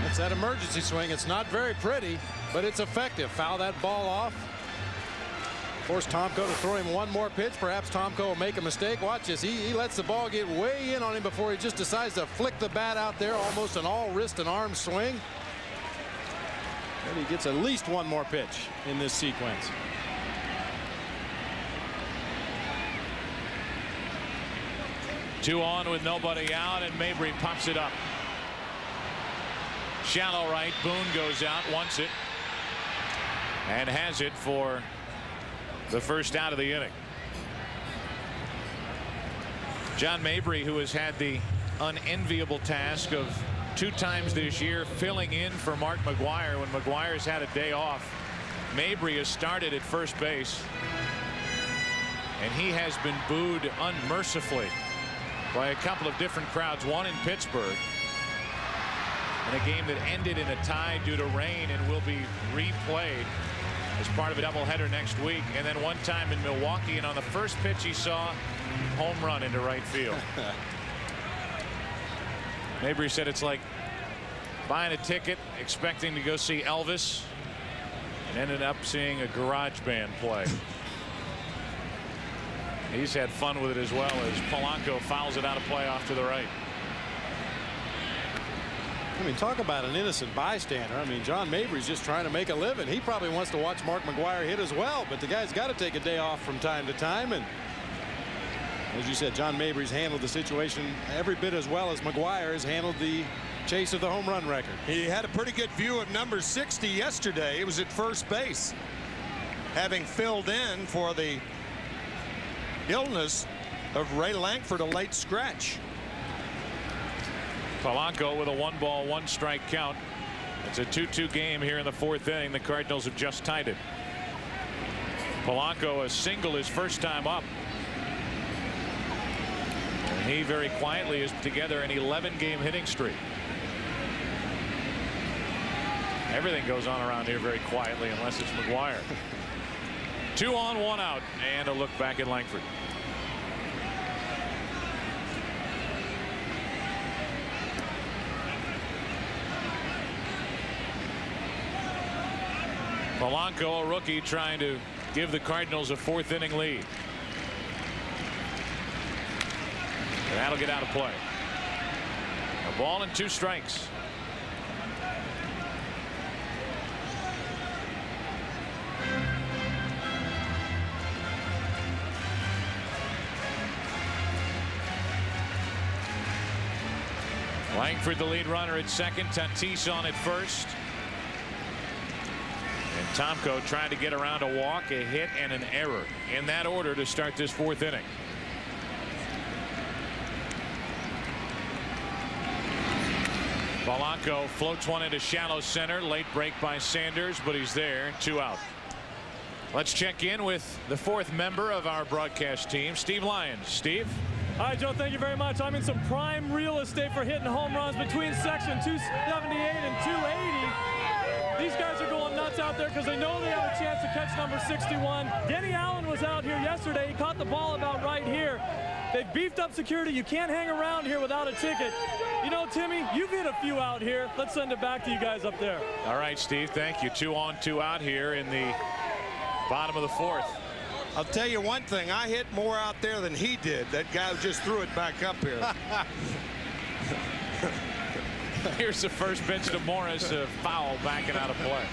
It's that emergency swing. It's not very pretty, but it's effective. Foul that ball off. Force Tomko to throw him one more pitch. Perhaps Tomko will make a mistake. Watch this. He lets the ball get way in on him before he just decides to flick the bat out there. Almost an all wrist and arm swing. And he gets at least one more pitch in this sequence. Two on with nobody out, and Mabry pops it up. Shallow right. Boone goes out, wants it, and has it for the first out of the inning. John Mabry, who has had the unenviable task of 2 times this year filling in for Mark McGuire when McGuire's had a day off. Mabry has started at first base and he has been booed unmercifully by a couple of different crowds, one in Pittsburgh in a game that ended in a tie due to rain and will be replayed as part of a doubleheader next week, and then one time in Milwaukee, and on the first pitch he saw home run into right field. Mabry said it's like buying a ticket expecting to go see Elvis and ended up seeing a garage band play. He's had fun with it as well as Polanco fouls it out of play off to the right. I mean, talk about an innocent bystander. I mean, John Mabry's just trying to make a living. He probably wants to watch Mark McGwire hit as well, but the guy's got to take a day off from time to time. And as you said, John Mabry's handled the situation every bit as well as McGwire has handled the chase of the home run record. He had a pretty good view of number 60 yesterday. He was at first base, having filled in for the illness of Ray Lankford, a late scratch. Polanco with a 1-ball 1-strike count. It's a 2-2 game here in the 4th inning. The Cardinals have just tied it. Polanco a single his first time up. And he very quietly is together an 11-game hitting streak. Everything goes on around here very quietly unless it's McGwire. 2 on 1 out, and a look back at Lankford. Polanco, a rookie, trying to give the Cardinals a 4th inning lead. And that'll get out of play. A ball and 2 strikes. Lankford the lead runner at second. Tatis on at first. And Tomko trying to get around a walk, a hit, and an error in that order to start this 4th inning. Polanco floats one into shallow center. Late break by Sanders, but he's there. 2 out. Let's check in with the 4th member of our broadcast team, Steve Lyons. Steve. Hi, Joe. Thank you very much. I'm in some prime real estate for hitting home runs between section 278 and 280. These guys are going nuts out there because they know they have a chance to catch number 61. Denny Allen was out here yesterday. He caught the ball about right here. They've beefed up security. You can't hang around here without a ticket. You know, Timmy, you've hit a few out here. Let's send it back to you guys up there. All right, Steve. Thank you. 2 on 2 out here in the bottom of the 4th. I'll tell you one thing. I hit more out there than he did. That guy just threw it back up here. Here's the first pitch to Morris, a foul backing out of play.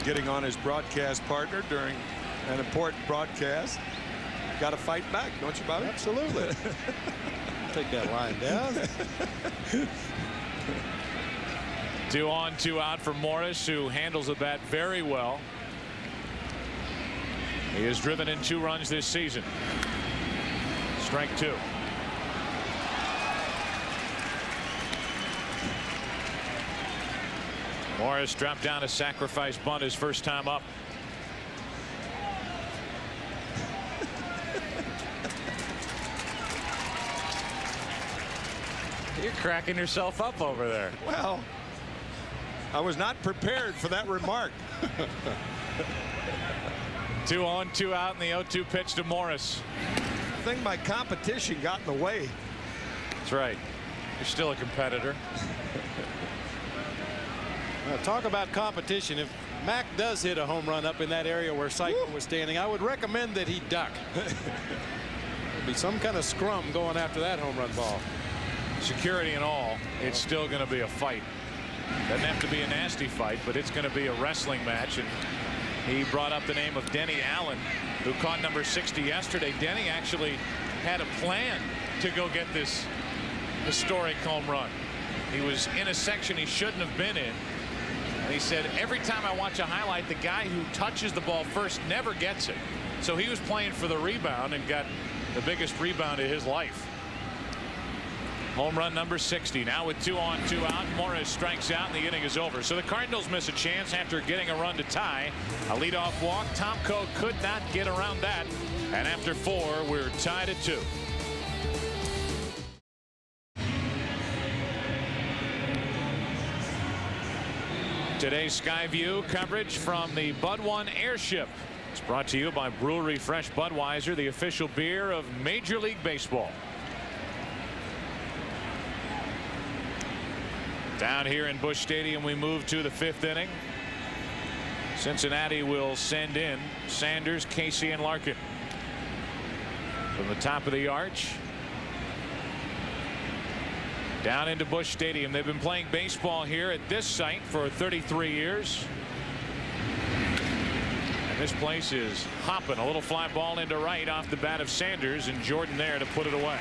Getting on his broadcast partner during an important broadcast. Got to fight back, don't you, Bobby? Absolutely. Take that line down. 2 on 2 out for Morris, who handles the bat very well. He has driven in 2 runs this season. Strike 2. Morris dropped down a sacrifice bunt his first time up. You're cracking yourself up over there. Well, I was not prepared for that remark. 2 on 2 out in the 0-2 pitch to Morris. I think my competition got in the way. That's right. You're still a competitor. Talk about competition. If Mac does hit a home run up in that area where Seiko was standing, I would recommend that he duck. There'll be some kind of scrum going after that home run ball. Security and all, it's still going to be a fight. Doesn't have to be a nasty fight, but it's going to be a wrestling match. And he brought up the name of Denny Allen, who caught number 60 yesterday. Denny actually had a plan to go get this historic home run. He was in a section he shouldn't have been in. And he said, every time I watch a highlight, the guy who touches the ball first never gets it. So he was playing for the rebound and got the biggest rebound of his life. Home run number 60. Now with 2 on, 2 out. Morris strikes out and the inning is over. So the Cardinals miss a chance after getting a run to tie. A leadoff walk. Tomko could not get around that. And after 4, we're tied at 2. Today's Skyview coverage from the Bud One airship. It's brought to you by Brewery Fresh Budweiser, the official beer of Major League Baseball. Down here in Busch Stadium, we move to the 5th inning. Cincinnati will send in Sanders, Casey, and Larkin. From the top of the arch down into Busch Stadium. They've been playing baseball here at this site for 33 years. And this place is hopping. A little fly ball into right off the bat of Sanders, and Jordan there to put it away.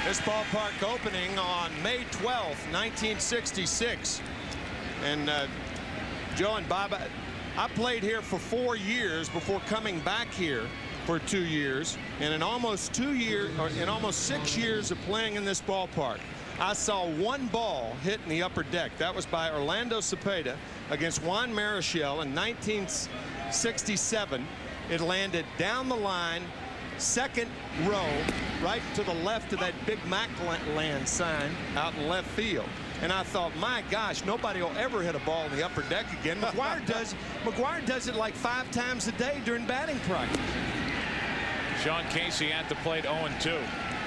This ballpark opening on May 12th, 1966. And Joe and Bob, I played here for 4 years before coming back here for 2 years. And in almost 6 years of playing in this ballpark, I saw one ball hit in the upper deck. That was by Orlando Cepeda against Juan Marichal in 1967. It landed down the line, second row, right to the left of that big Macland sign out in left field. And I thought, my gosh, nobody will ever hit a ball in the upper deck again. McGuire does it like 5 times a day during batting practice. Sean Casey at the plate, 0-2.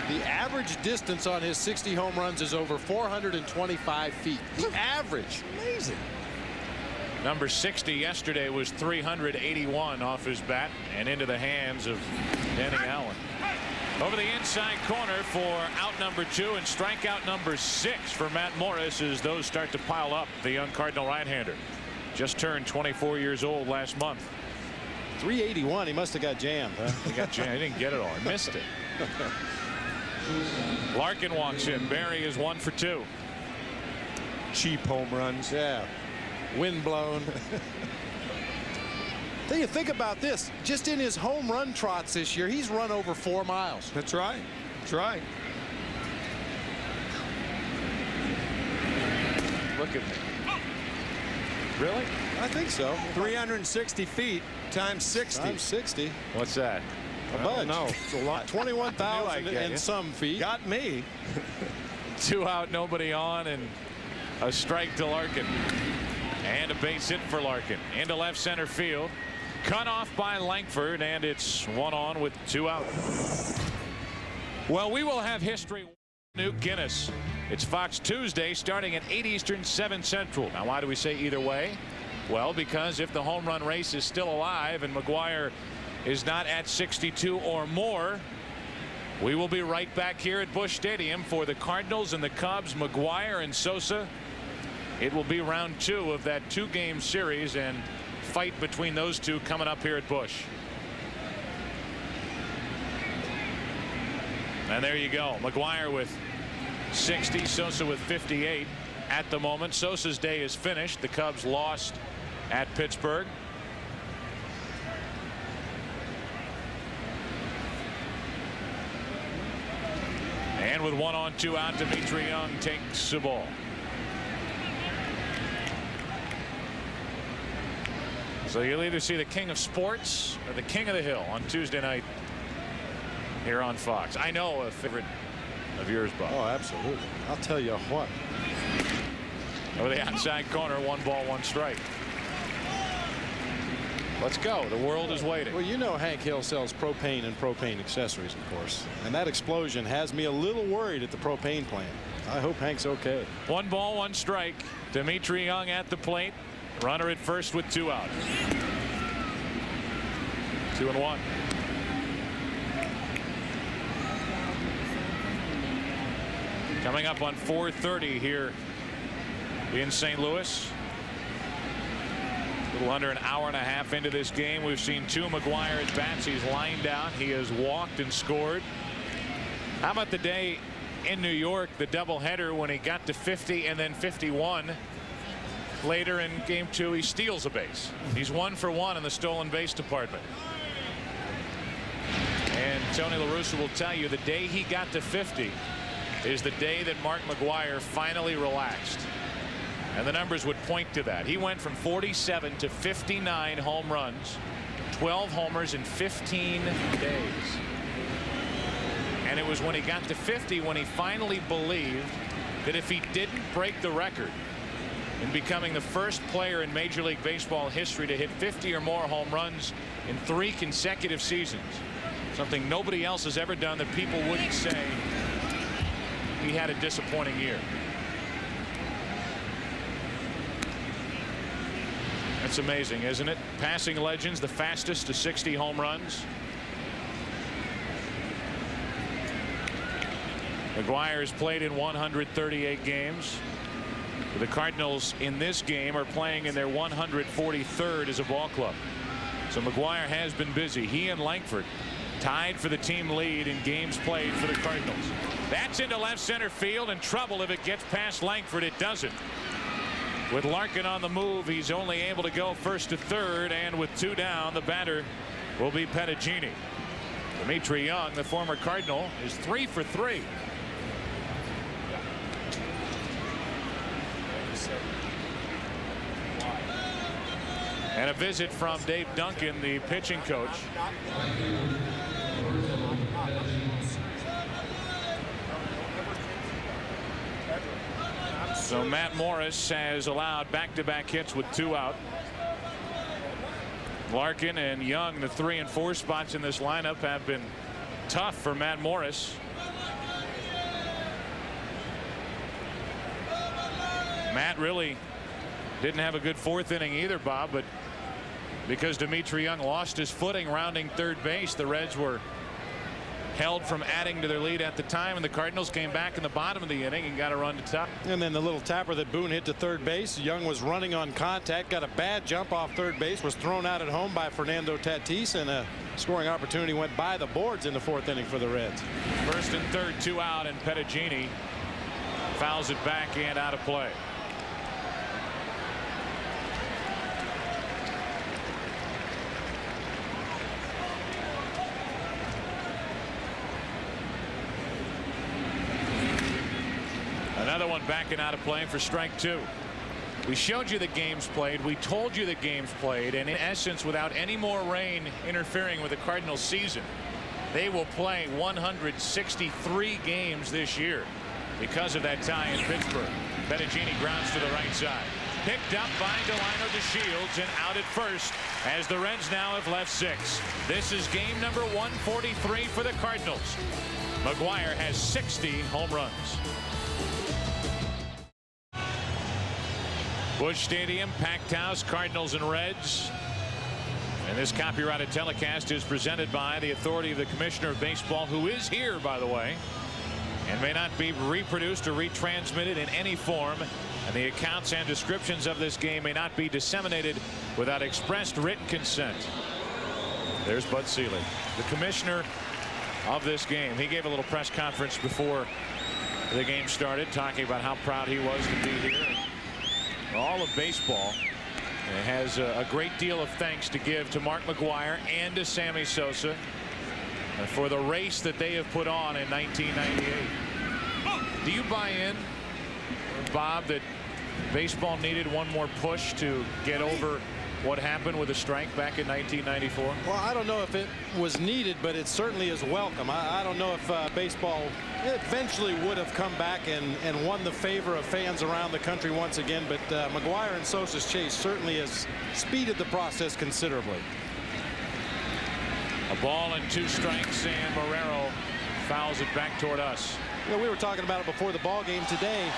The average distance on his 60 home runs is over 425 feet. The average. Amazing. Number 60 yesterday was 381 off his bat and into the hands of Danny Allen. Over the inside corner for out number 2 and strikeout number 6 for Matt Morris as those start to pile up. The young Cardinal right-hander just turned 24 years old last month. 381. He must have got jammed. Huh? He got jammed. He didn't get it all. He missed it. Larkin walks in. Barry is 1 for 2. Cheap home runs. Yeah. Wind blown. Think about this. Just in his home run trots this year, he's run over 4 miles. That's right. That's right. Look at me. Really? I think so. 360 feet times 60. Times 60. What's that? A bunch. No, it's a lot. 21,000 and some feet. Got me. 2 out, nobody on, and a strike to Larkin. And a base hit for Larkin into left center field. Cut off by Langford, and it's 1 on with 2 out. Well, we will have history. Newt Guinness. It's Fox Tuesday starting at 8 Eastern, 7 Central. Now, why do we say either way? Well, because if the home run race is still alive and McGuire is not at 62 or more, we will be right back here at Busch Stadium for the Cardinals and the Cubs, McGuire and Sosa. It will be round 2 of that 2-game series, and fight between those two coming up here at Busch. And there you go. McGuire with 60, Sosa with 58 at the moment. Sosa's day is finished. The Cubs lost at Pittsburgh. And with 1 on, 2 out, Dimitri Young takes the ball. So you'll either see the king of sports or the king of the hill on Tuesday night here on Fox. I know a favorite of yours, Bob. Oh, absolutely. I'll tell you what. Over the outside corner, 1 ball, 1 strike. Let's go. The world is waiting. Well, you know Hank Hill sells propane and propane accessories, of course. And that explosion has me a little worried at the propane plant. I hope Hank's okay. 1 ball, 1 strike. Dimitri Young at the plate. Runner at first with 2 out. 2-1. Coming up on 4:30 here in St. Louis. A little under an hour and a half into this game. We've seen 2 McGuire at bats. He's lined out. He has walked and scored. How about the day in New York, the doubleheader, when he got to 50 and then 51? Later in game 2, he steals a base. He's 1 for 1 in the stolen base department. And Tony La Russa will tell you the day he got to 50, is the day that Mark McGwire finally relaxed. And the numbers would point to that. He went from 47 to 59 home runs, 12 homers in 15 days. And it was when he got to 50 when he finally believed that if he didn't break the record in becoming the first player in Major League Baseball history to hit 50 or more home runs in 3 consecutive seasons, something nobody else has ever done, that people wouldn't say he had a disappointing year. That's amazing, isn't it? Passing legends, the fastest to 60 home runs. McGwire has played in 138 games. The Cardinals in this game are playing in their 143rd as a ball club. So McGwire has been busy. He and Langford tied for the team lead in games played for the Cardinals. That's into left center field, and trouble if it gets past Langford. It doesn't. With Larkin on the move, he's only able to go first to third, and with 2 down, the batter will be Pettigini. Dimitri Young, the former Cardinal, is 3 for 3. And a visit from Dave Duncan, the pitching coach. So Matt Morris has allowed back-to-back hits with 2 out. Larkin and Young, the 3 and 4 spots in this lineup, have been tough for Matt Morris. Matt really didn't have a good 4th inning either, Bob, but because Dimitri Young lost his footing rounding third base, the Reds were held from adding to their lead at the time, and the Cardinals came back in the bottom of the inning and got a run to top. And then the little tapper that Boone hit to third base. Young was running on contact, got a bad jump off third base, was thrown out at home by Fernando Tatis, and a scoring opportunity went by the boards in the 4th inning for the Reds. First and third, 2 out, and Pettigini fouls it back and out of play. Another one back and out of play for strike 2. We showed you the games played. We told you the games played. And in essence, without any more rain interfering with the Cardinals season, they will play 163 games this year because of that tie in Pittsburgh. Pettigini grounds to the right side. Picked up by Delino DeShields and out at first as the Reds now have left 6. This is game number 143 for the Cardinals. McGwire has 60 home runs. Busch Stadium, packed house, Cardinals and Reds. And this copyrighted telecast is presented by the authority of the Commissioner of Baseball, who is here, by the way, and may not be reproduced or retransmitted in any form. And the accounts and descriptions of this game may not be disseminated without expressed written consent. There's Bud Selig, the commissioner of this game. He gave a little press conference before the game started, talking about how proud he was to be here. All of baseball has a great deal of thanks to give to Mark McGwire and to Sammy Sosa for the race that they have put on in 1998. Do you buy in, Bob, that baseball needed one more push to get over what happened with the strike back in 1994? Well, I don't know if it was needed, but it certainly is welcome. I don't know if baseball eventually would have come back and won the favor of fans around the country once again, but McGwire and Sosa's chase certainly has speeded the process considerably. A ball and 2 strikes, and Marrero fouls it back toward us. You know, we were talking about it before the ball game today.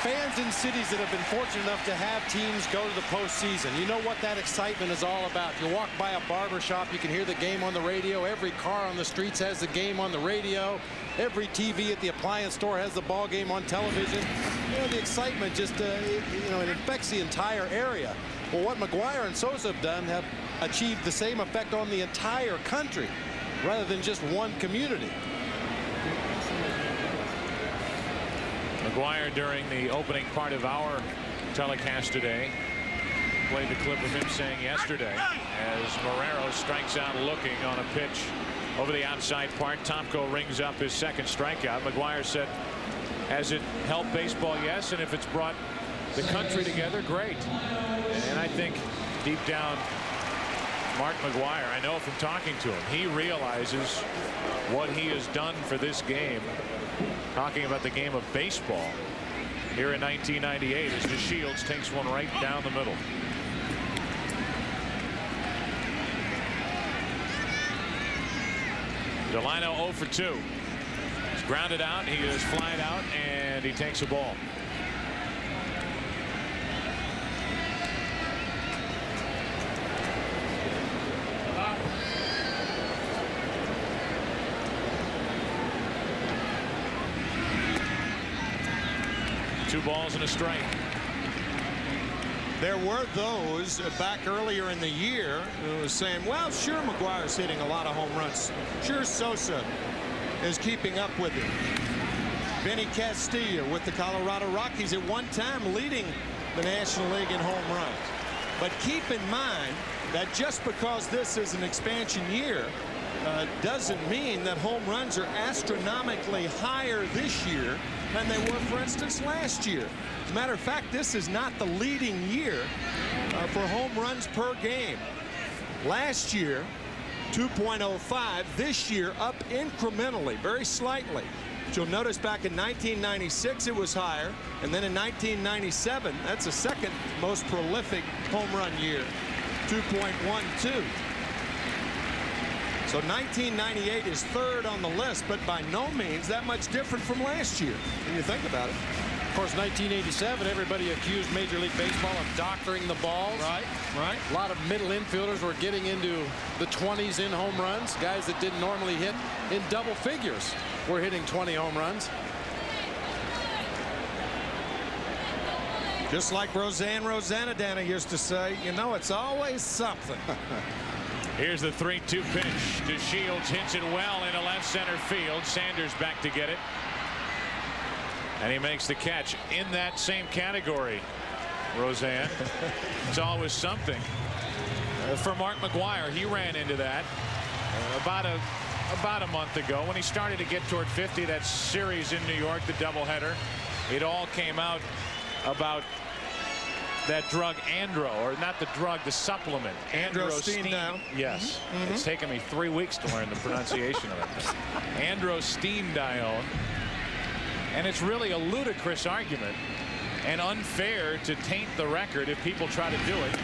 Fans in cities that have been fortunate enough to have teams go to the postseason, you know what that excitement is all about. You walk by a barber shop, you can hear the game on the radio. Every car on the streets has the game on the radio. Every TV at the appliance store has the ball game on television. You know, the excitement just, you know, it infects the entire area. Well, what McGwire and Sosa have done have achieved the same effect on the entire country rather than just one community. McGwire, during the opening part of our telecast today, played the clip of him saying yesterday as Marrero strikes out looking on a pitch over the outside part. Tomko rings up his second strikeout. McGuire said, has it helped baseball? Yes. And if it's brought the country together, great. And I think deep down, Mark McGuire, I know from talking to him, he realizes what he has done for this game. Talking about the game of baseball here in 1998 as DeShields takes one right down the middle. Delino 0 for 2. He's grounded out. He is flied out, and he takes a ball. Two balls and a strike. There were those back earlier in the year who was saying, well, sure, McGuire's hitting a lot of home runs. Sure, Sosa is keeping up with him. Vinny Castilla with the Colorado Rockies at one time leading the National League in home runs. But keep in mind that just because this is an expansion year doesn't mean that home runs are astronomically higher this year than they were, for instance, last year. As a matter of fact, this is not the leading year for home runs per game. Last year, 2.05. This year, up incrementally, very slightly. But you'll notice back in 1996, it was higher. And then in 1997, that's the second most prolific home run year, 2.12. So 1998 is third on the list, but by no means that much different from last year when you think about it. Of course, 1987, everybody accused Major League Baseball of doctoring the balls. Right. A lot of middle infielders were getting into the 20s in home runs. Guys that didn't normally hit in double figures were hitting 20 home runs. Just like Rosanna used to say, you know, it's always something. Here's the 3-2 pitch. DeShields hits it well into left center field. Sanders back to get it. And he makes the catch. In that same category, Roseanne. It's always something. For Mark McGuire, he ran into that about a month ago when he started to get toward 50. That series in New York, the doubleheader. It all came out about that drug Andro, or not the drug, the supplement. Androstenedione. Yes. It's taken me 3 weeks to learn the pronunciation of it. Androstenedione. And it's really a ludicrous argument and unfair to taint the record if people try to do it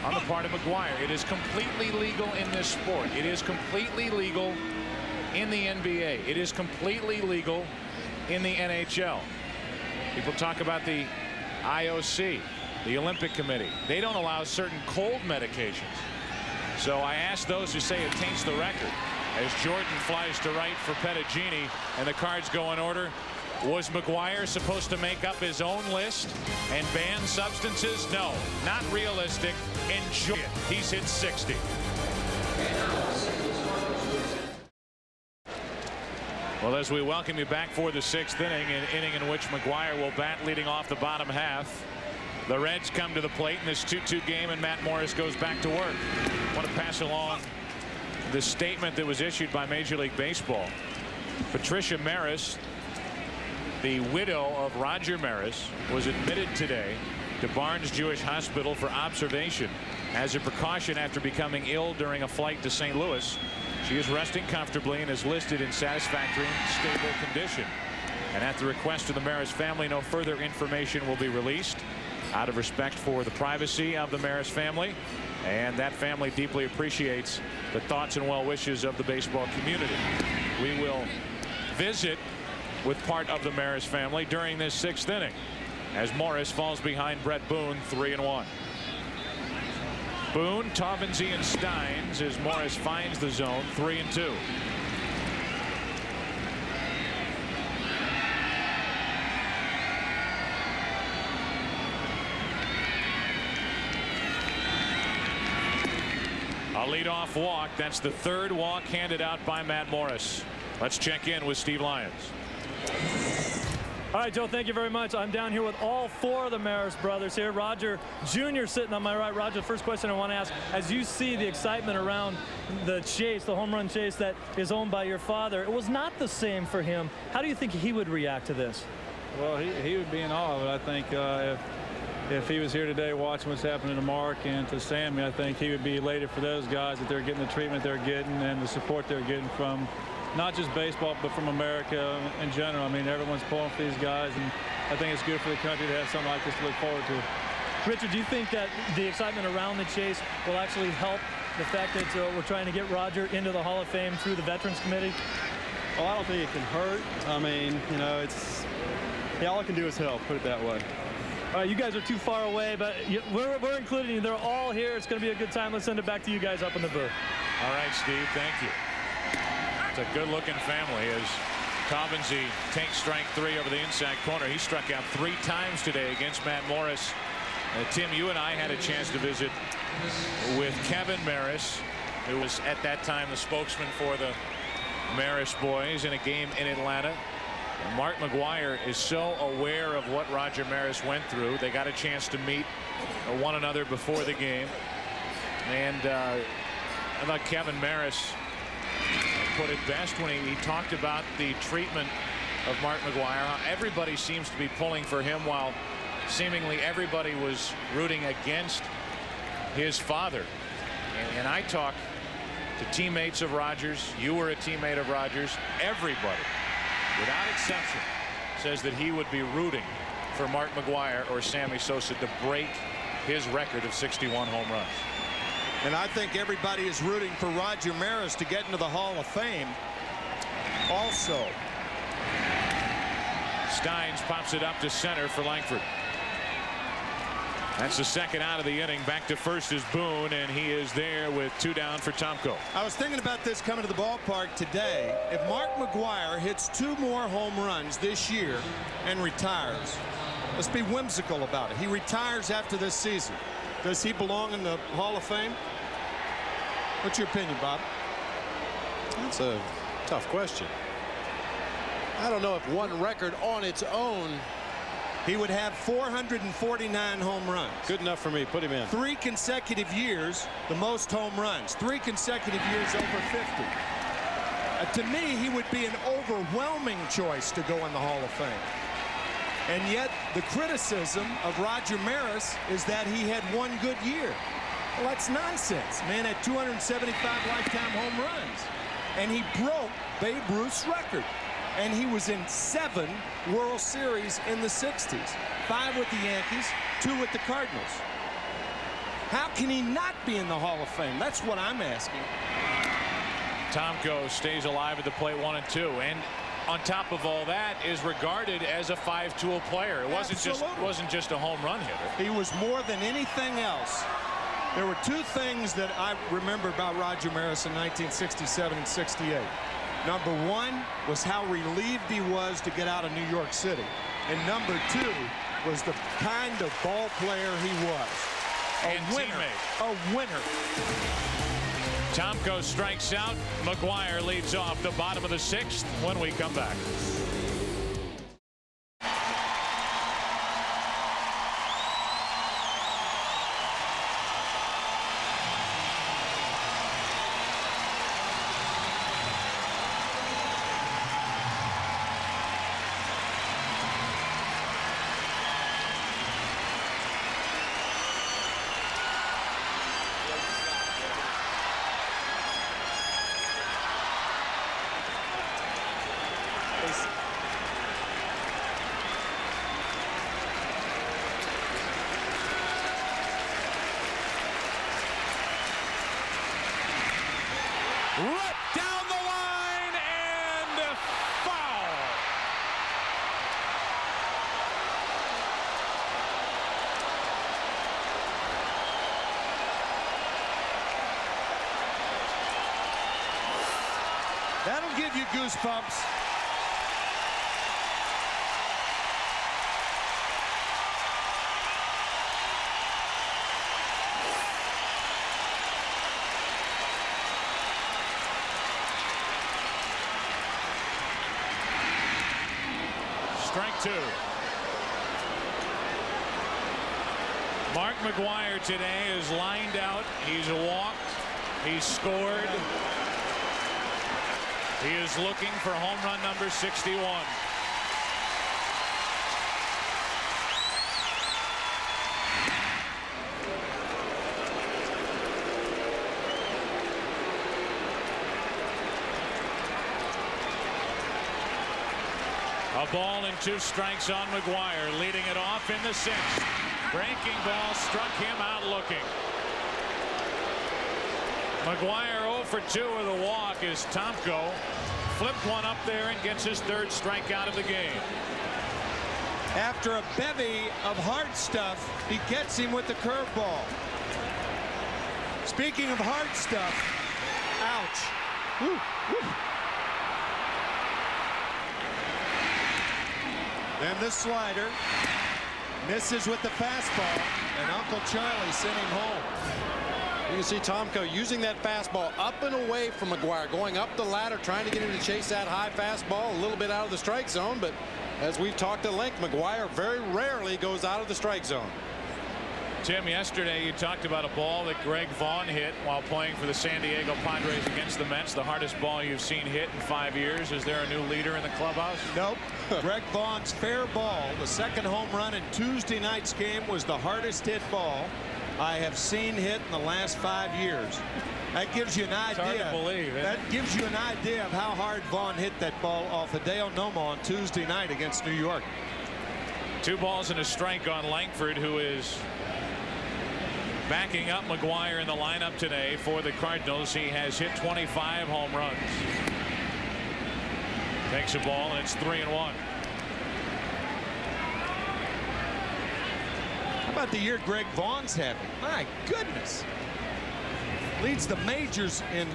on the part of McGuire. It is completely legal in this sport. It is completely legal in the NBA. It is completely legal in the NHL. People talk about the IOC, the Olympic Committee. They don't allow certain cold medications. So I ask those who say it taints the record. As Jordan flies to right for Pettigini and the Cards go in order. Was McGuire supposed to make up his own list and ban substances? No, not realistic. Enjoy it. He's hit 60. Well, as we welcome you back for the 6th inning, an inning in which McGuire will bat leading off the bottom half. The Reds come to the plate in this 2-2 game, and Matt Morris goes back to work. I want to pass along the statement that was issued by Major League Baseball. Patricia Maris, the widow of Roger Maris, was admitted today to Barnes Jewish Hospital for observation as a precaution after becoming ill during a flight to St. Louis. She is resting comfortably and is listed in satisfactory and stable condition. And at the request of the Maris family, no further information will be released out of respect for the privacy of the Maris family. And that family deeply appreciates the thoughts and well wishes of the baseball community. We will visit with part of the Maris family during this 6th inning as Morris falls behind Brett Boone 3-1. Boone, Taubensee, and Steins as Morris finds the zone 3-2. A leadoff walk. That's the 3rd walk handed out by Matt Morris. Let's check in with Steve Lyons. All right, Joe, thank you very much. I'm down here with all 4 of the Maris brothers here. Roger Jr. sitting on my right. Roger, the first question I want to ask, as you see the excitement around the chase, the home run chase that is owned by your father, it was not the same for him. How do you think he would react to this? Well, he would be in awe of it. I think if he was here today watching what's happening to Mark and to Sammy, I think he would be elated for those guys that they're getting the treatment they're getting and the support they're getting from not just baseball, but from America in general. I mean, everyone's pulling for these guys, and I think it's good for the country to have something like this to look forward to. Richard, do you think that the excitement around the chase will actually help the fact that we're trying to get Roger into the Hall of Fame through the Veterans Committee? Well, I don't think it can hurt. I mean, you know, all I can do is help, put it that way. All right, you guys are too far away, but we're including you. They're all here. It's going to be a good time. Let's send it back to you guys up in the booth. All right, Steve, thank you. It's a good-looking family as Cobbenzie takes strike 3 over the inside corner. He struck out 3 times today against Matt Morris. Tim, you and I had a chance to visit with Kevin Maris, who was at that time the spokesman for the Maris boys in a game in Atlanta. And Mark McGwire is so aware of what Roger Maris went through. They got a chance to meet one another before the game. And I thought Kevin Maris put it best when he talked about the treatment of Mark McGwire. Everybody seems to be pulling for him while seemingly everybody was rooting against his father. And I talk to teammates of Rogers. You were a teammate of Rogers. Everybody, without exception, says that he would be rooting for Mark McGwire or Sammy Sosa to break his record of 61 home runs. And I think everybody is rooting for Roger Maris to get into the Hall of Fame also. Steins pops it up to center for Langford. That's the second out of the inning. Back to first is Boone, and he is there with 2 down for Tomko. I was thinking about this coming to the ballpark today. If Mark McGwire hits 2 more home runs this year and retires, let's be whimsical about it. He retires after this season. Does he belong in the Hall of Fame? What's your opinion, Bob? That's a tough question. I don't know if one record on its own. He would have 449 home runs. Good enough for me. Put him in. 3 consecutive years, the most home runs. 3 consecutive years over 50. To me, he would be an overwhelming choice to go in the Hall of Fame. And yet, the criticism of Roger Maris is that he had 1 good year. Well, that's nonsense. Man had 275 lifetime home runs. And he broke Babe Ruth's record. And he was in 7 World Series in the 60s. 5 with the Yankees, 2 with the Cardinals. How can he not be in the Hall of Fame? That's what I'm asking. Tomko stays alive at the plate 1 and 2. And on top of all that is regarded as a 5-tool player. It wasn't just a home run hitter. He was more than anything else. There were 2 things that I remember about Roger Maris in 1967 and 68. Number 1 was how relieved he was to get out of New York City. And number 2 was the kind of ball player he was. A winner. Teammate. A winner. Tomko strikes out. McGwire leads off the bottom of the 6th when we come back. Ripped down the line and foul. That'll give you goosebumps. strike 2. Mark McGwire today is lined out. He's walked. He's scored. He is looking for home run number 61. A ball and 2 strikes on McGwire, leading it off in the 6th. Breaking ball struck him out looking. McGwire 0 for 2 with a walk as Tomko flipped one up there and gets his 3rd strikeout of the game. After a bevy of hard stuff, he gets him with the curveball. Speaking of hard stuff, ouch. Woo, woo. Then the slider misses with the fastball, and Uncle Charlie sent him home. You can see Tomko using that fastball up and away from McGwire, going up the ladder, trying to get him to chase that high fastball, a little bit out of the strike zone. But as we've talked at length, McGwire very rarely goes out of the strike zone. Tim, yesterday you talked about a ball that Greg Vaughn hit while playing for the San Diego Padres against the Mets, the hardest ball you've seen hit in 5 years. Is there a new leader in the clubhouse? Nope. Greg Vaughn's fair ball, the 2nd home run in Tuesday night's game, was the hardest hit ball I have seen hit in the last 5 years. That gives you an idea. It's hard to believe, that gives you an idea of how hard Vaughn hit that ball off of Dale Noma on Tuesday night against New York. 2 balls and a strike on Langford, who is backing up McGwire in the lineup today for the Cardinals. He has hit 25 home runs. Takes a ball, and it's 3-1. How about the year Greg Vaughn's having? My goodness. Leads the majors in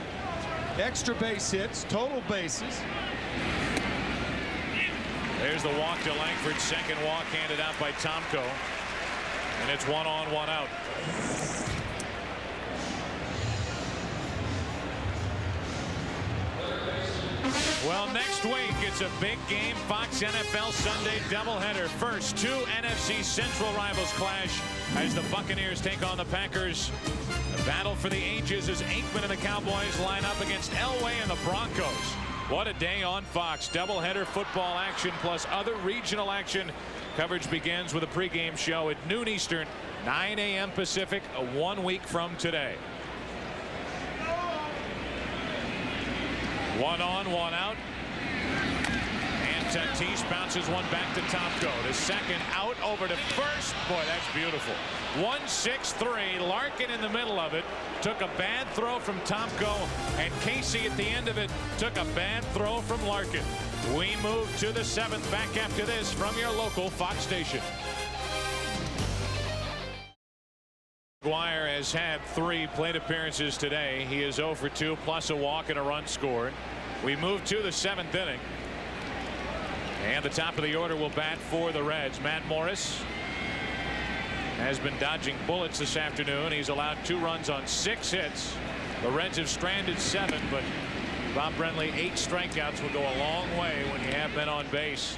extra base hits, total bases. There's the walk to Langford. 2nd walk handed out by Tomko. And it's 1 on, 1 out. Well, next week it's a big game. Fox NFL Sunday doubleheader. First, 2 NFC Central rivals clash as the Buccaneers take on the Packers. The battle for the ages as Aikman and the Cowboys line up against Elway and the Broncos. What a day on Fox. Doubleheader football action plus other regional action. Coverage begins with a pregame show at noon Eastern, 9 a.m. Pacific, 1 week from today. 1 on, 1 out. And Tatis bounces one back to Tomko. The 2nd out over to first. Boy, that's beautiful. 1-6-3. Larkin in the middle of it. Took a bad throw from Tomko. And Casey at the end of it took a bad throw from Larkin. We move to the 7th. Back after this from your local Fox station. McGwire has had 3 plate appearances today. He is 0 for 2 plus a walk and a run scored. We move to the 7th inning. And the top of the order will bat for the Reds. Matt Morris has been dodging bullets this afternoon. He's allowed 2 runs on 6 hits. The Reds have stranded 7, but Bob Brenly, 8 strikeouts will go a long way when you have men on base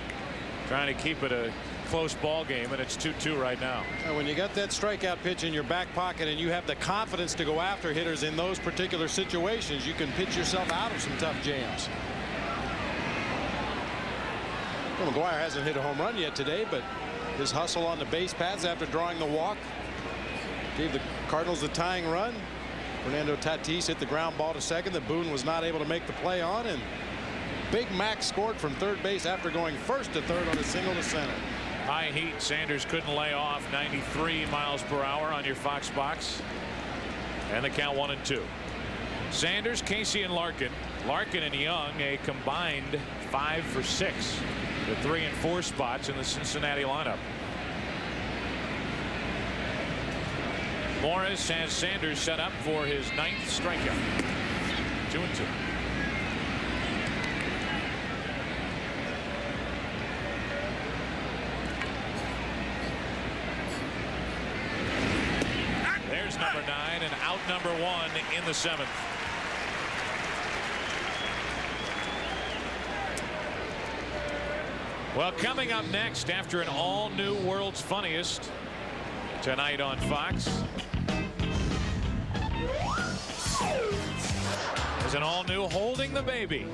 trying to keep it a close ball game, and it's 2-2 right now. When you got that strikeout pitch in your back pocket and you have the confidence to go after hitters in those particular situations, you can pitch yourself out of some tough jams. Well, McGwire hasn't hit a home run yet today, but his hustle on the base paths after drawing the walk gave the Cardinals the tying run. Fernando Tatis hit the ground ball to 2nd that Boone was not able to make the play on, and Big Mac scored from 3rd base after going 1st to 3rd on a single to center. High heat. Sanders couldn't lay off. 93 miles per hour on your Fox box. And the count 1-2. Sanders, Casey, and Larkin. Larkin and Young a combined 5 for 6. The 3 and 4 spots in the Cincinnati lineup. Morris has Sanders set up for his 9th strikeout. 2-2. There's number 9 and out number 1 in the 7th. Well, coming up next after an all-new World's Funniest tonight on Fox is an all-new Holding the Baby.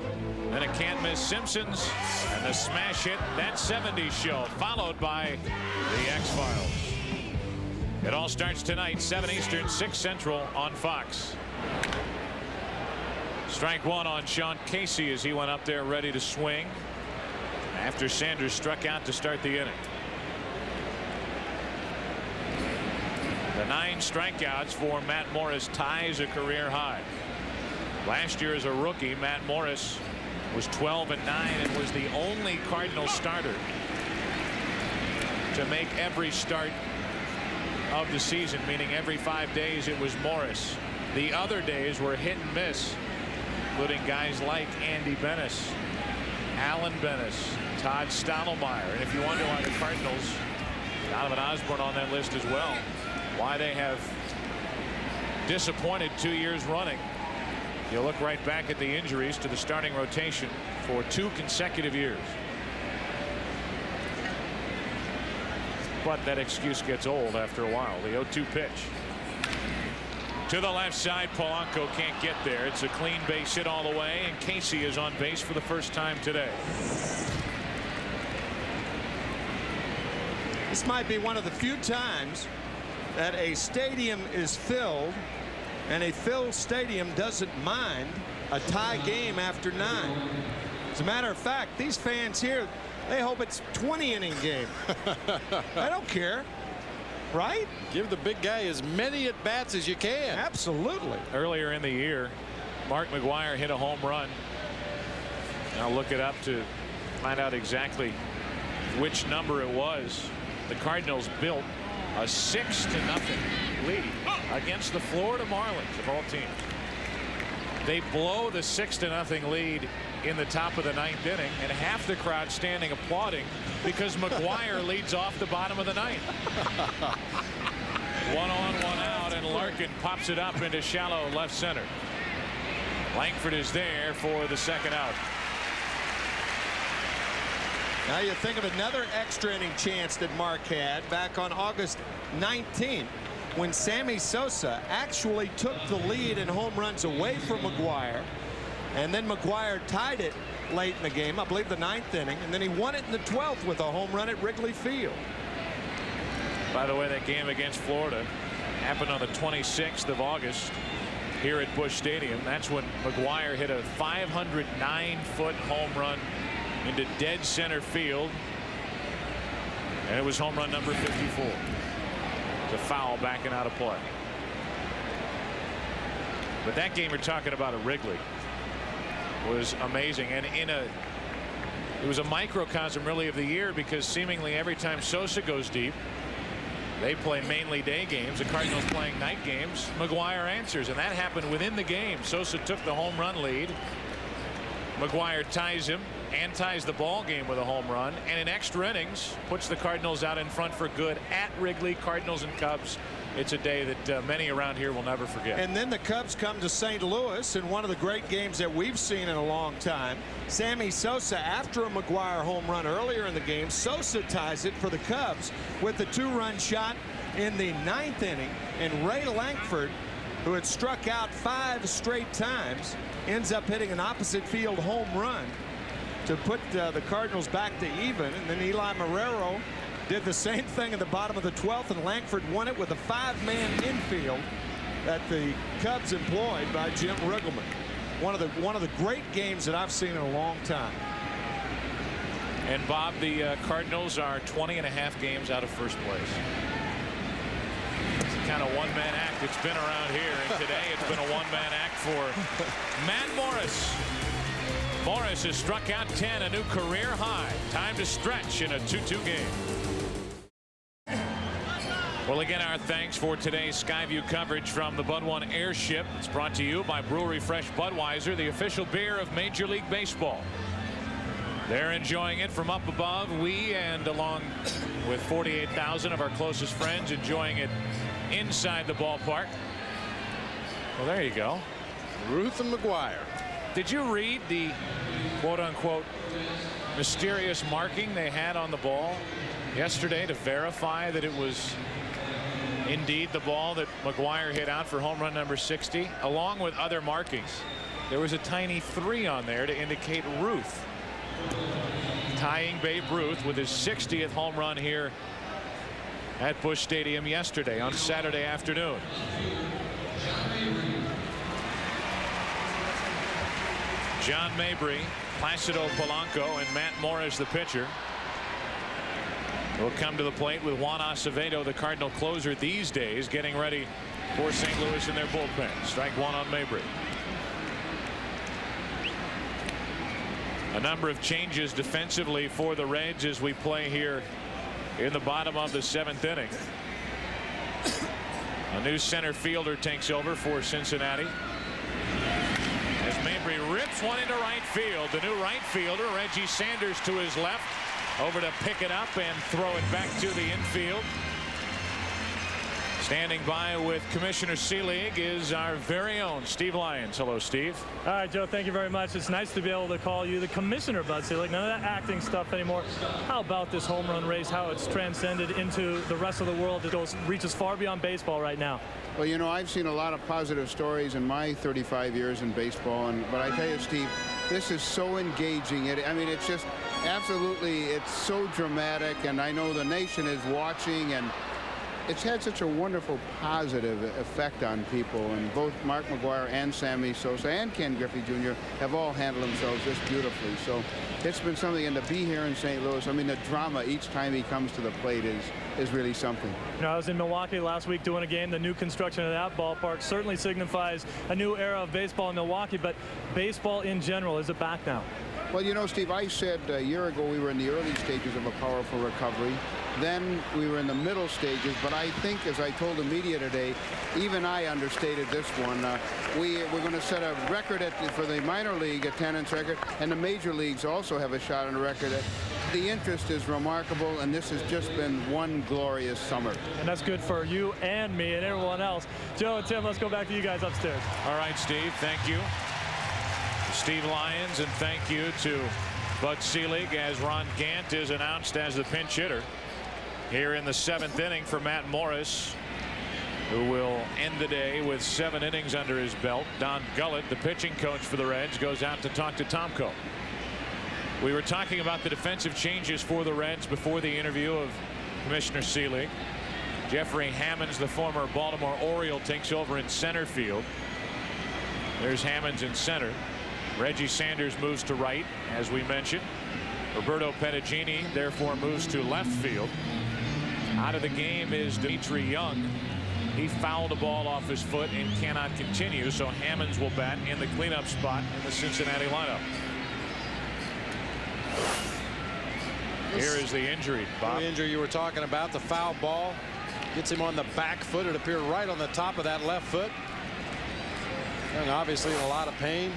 Then a can't-miss Simpsons and the smash hit That 70s Show, followed by the X-Files. It all starts tonight, 7 Eastern, 6 Central on Fox. Strike one on Sean Casey as he went up there ready to swing after Sanders struck out to start the inning. The 9 strikeouts for Matt Morris ties a career high. Last year as a rookie, Matt Morris was 12-9 and was the only Cardinals starter to make every start of the season, meaning every 5 days it was Morris. The other days were hit and miss, including guys like Andy Bennis, Alan Bennis, Todd Stottlemyre. And if you wonder why the Cardinals, Donovan Osborne on that list as well, why they have disappointed 2 years running, you look right back at the injuries to the starting rotation for 2 consecutive years. But that excuse gets old after a while. The 0-2 pitch. To the left side, Polanco can't get there. It's a clean base hit all the way, and Casey is on base for the first time today. This might be one of the few times that a stadium is filled and a filled stadium doesn't mind a tie game after 9. As a matter of fact, these fans here, they hope it's a 20-inning game. I don't care. Right? Give the big guy as many at-bats as you can. Absolutely. Earlier in the year, Mark McGwire hit a home run. I'll look it up to find out exactly which number it was. The Cardinals built a 6-0 lead against the Florida Marlins of all teams. They blow the 6-0 lead in the top of the 9th inning, and half the crowd standing applauding because McGwire leads off the bottom of the 9th. 1 on, 1 out, and Larkin pops it up into shallow left center. Langford is there for the 2nd out. Now you think of another extra inning chance that Mark had back on August 19th when Sammy Sosa actually took the lead in home runs away from McGwire, and then McGwire tied it late in the game, I believe the 9th inning, and then he won it in the 12th with a home run at Wrigley Field. By the way, that game against Florida happened on the 26th of August here at Busch Stadium. That's when McGwire hit a 509-foot home run into dead center field, and it was home run number 54. It's a foul backing out of play. But that game you're talking about at Wrigley was amazing, and it was a microcosm really of the year, because seemingly every time Sosa goes deep, they play mainly day games. The Cardinals playing night games. McGwire answers, and that happened within the game. Sosa took the home run lead. McGwire ties him and ties the ball game with a home run, and in extra innings puts the Cardinals out in front for good at Wrigley. Cardinals and Cubs. It's a day that many around here will never forget. And then the Cubs come to St. Louis in one of the great games that we've seen in a long time. Sammy Sosa, after a McGwire home run earlier in the game, Sosa ties it for the Cubs with the 2-run shot in the 9th inning, and Ray Langford, who had struck out 5 straight times, ends up hitting an opposite field home run to put the Cardinals back to even. And then Eli Marrero did the same thing in the bottom of the 12th, and Langford won it with a 5-man infield that the Cubs employed by Jim Riggleman. One of the great games that I've seen in a long time. And Bob, the Cardinals are 20.5 games out of first place. It's the kind of one-man act it's been around here, and today it's been a one-man act for Matt Morris. Morris has struck out 10, a new career high. Time to stretch in a 2-2 game. Well, again, our thanks for today's Skyview coverage from the Bud One Airship. It's brought to you by Brewery Fresh Budweiser, the official beer of Major League Baseball. They're enjoying it from up above. We, and along with 48,000 of our closest friends, enjoying it inside the ballpark. Well, there you go. Ruth and McGwire. Did you read the quote-unquote mysterious marking they had on the ball yesterday to verify that it was indeed the ball that McGwire hit out for home run number 60, along with other markings? There was a tiny 3 on there to indicate Ruth, tying Babe Ruth with his 60th home run here at Busch Stadium yesterday on Saturday afternoon. John Mabry, Placido Polanco, and Matt Morris, the pitcher, will come to the plate with Juan Acevedo, the Cardinal closer these days, getting ready for St. Louis in their bullpen. Strike one on Mabry. A number of changes defensively for the Reds as we play here in the bottom of the 7th inning. A new center fielder takes over for Cincinnati as Mabry rips one into right field. The new right fielder, Reggie Sanders, to his left, over to pick it up and throw it back to the infield. Standing by with Commissioner Seelig is our very own Steve Lyons. Hello, Steve. All right, Joe, thank you very much. It's nice to be able to call you the Commissioner, Bud Seelig. None of that acting stuff anymore. How about this home run race, how it's transcended into the rest of the world? It reaches far beyond baseball right now. Well, you know, I've seen a lot of positive stories in my 35 years in baseball, but I tell you, Steve, this is so engaging. I mean, it's just absolutely, it's so dramatic, and I know the nation is watching, and it's had such a wonderful positive effect on people, and both Mark McGwire and Sammy Sosa and Ken Griffey Jr. have all handled themselves just beautifully. So it's been something, and to be here in St. Louis, I mean, the drama each time he comes to the plate is really something. You know, I was in Milwaukee last week doing a game. The new construction of that ballpark certainly signifies a new era of baseball in Milwaukee, but baseball in general, is it back now? Well, you know, Steve, I said a year ago we were in the early stages of a powerful recovery. Then we were in the middle stages, but I think, as I told the media today, even I understated this one. We're going to set a record for the minor league attendance record, and the major leagues also have a shot on the record. The interest is remarkable, and this has just been one glorious summer. And that's good for you and me and everyone else. Joe and Tim, let's go back to you guys upstairs. All right, Steve, thank you. Steve Lyons, and thank you to Bud Seelig as Ron Gant is announced as the pinch hitter here in the 7th inning for Matt Morris, who will end the day with 7 innings under his belt. Don Gullett, the pitching coach for the Reds, goes out to talk to Tomko. We were talking about the defensive changes for the Reds before the interview of Commissioner Seelig. Jeffrey Hammonds, the former Baltimore Oriole, takes over in center field. There's Hammonds in center. Reggie Sanders moves to right, as we mentioned. Roberto Pettigini therefore moves to left field. Out of the game is Dimitri Young. He fouled a ball off his foot and cannot continue, so Hammonds will bat in the cleanup spot in the Cincinnati lineup. Here is the injury, Bob. The injury you were talking about, the foul ball, gets him on the back foot. It appeared right on the top of that left foot. Young obviously in a lot of pain.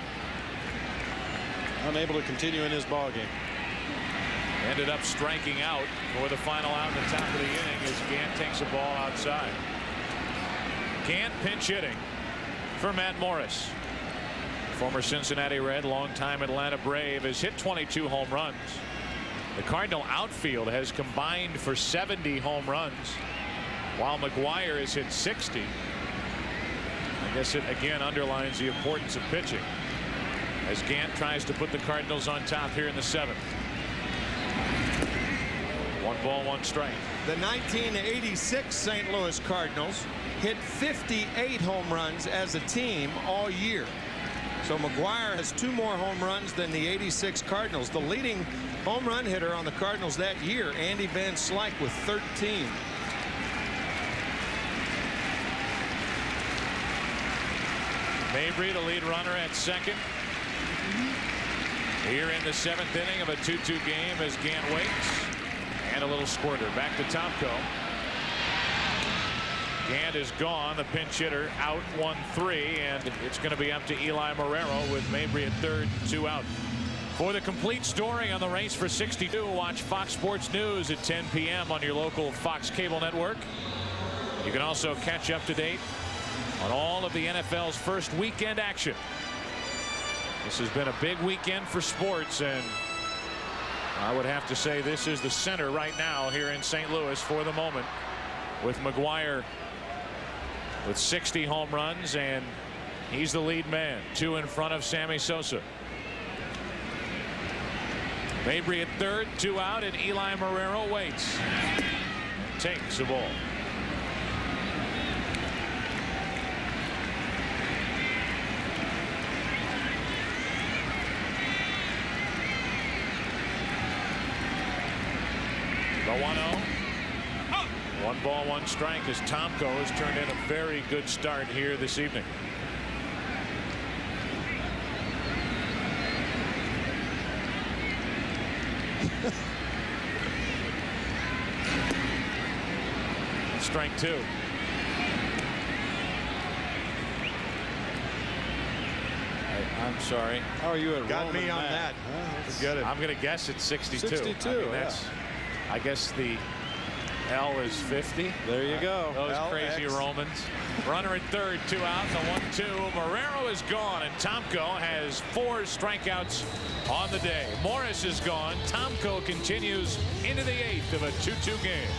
Unable to continue in his ball game. Ended up striking out for the final out in the top of the inning as Gant takes a ball outside. Gant pinch hitting for Matt Morris. Former Cincinnati Red, longtime Atlanta Brave, has hit 22 home runs. The Cardinal outfield has combined for 70 home runs, while McGwire has hit 60. I guess it again underlines the importance of pitching as Gant tries to put the Cardinals on top here in the 7th. 1 ball, 1 strike. The 1986 St. Louis Cardinals hit 58 home runs as a team all year. So McGwire has 2 more home runs than the 86 Cardinals. The leading home run hitter on the Cardinals that year, Andy Van Slyke, with 13. Mabry, the lead runner at second. Here in the 7th inning of a 2-2 game as Gant waits. And a little squirter. Back to Tomko. Gant is gone. The pinch hitter out 1-3. And it's going to be up to Eli Marrero with Mabry at third, 2 out. For the complete story on the race for 62, watch Fox Sports News at 10 p.m. on your local Fox cable network. You can also catch up to date on all of the NFL's first weekend action This has been a big weekend for sports, and I would have to say this is the center right now here in St. Louis for the moment, with McGwire with 60 home runs, and he's the lead man, 2 in front of Sammy Sosa. Mabry at third, 2 out, and Eli Marrero waits. Takes the ball. The 1-0. 1 ball, 1 strike as Tomko has turned in a very good start here this evening. Strike 2. I'm sorry. How are you at Got Roman me on Matt? that. Forget it. I'm going to guess it's 62. 62, I mean, that's, I guess the L is 50. There you go. Those LX. crazy Romans. Runner at third, 2 out, the 1-2. Marrero is gone, and Tomko has 4 strikeouts on the day. Morris is gone. Tomko continues into the 8th of a 2-2 game.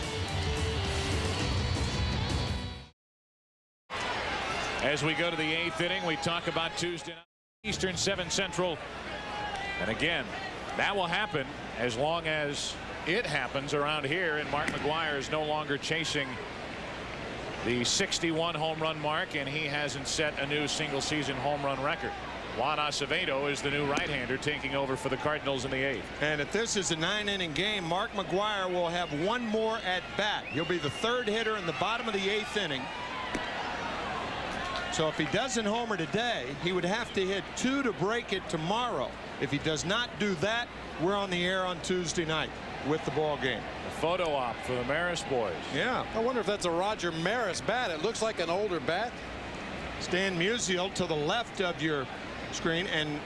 As we go to the 8th inning, we talk about Tuesday night, Eastern, 7 Central. And again, that will happen as long as it happens around here, and Mark McGwire is no longer chasing the 61 home run mark, and he hasn't set a new single season home run record. Juan Acevedo is the new right-hander taking over for the Cardinals in the 8th. And if this is a 9-inning game, Mark McGwire will have 1 more at bat. He'll be the 3rd hitter in the bottom of the 8th inning. So if he doesn't homer today, he would have to hit 2 to break it tomorrow. If he does not do that, we're on the air on Tuesday night with the ball game. A photo op for the Maris boys. Yeah. I wonder if that's a Roger Maris bat. It looks like an older bat. Stan Musial to the left of your screen, and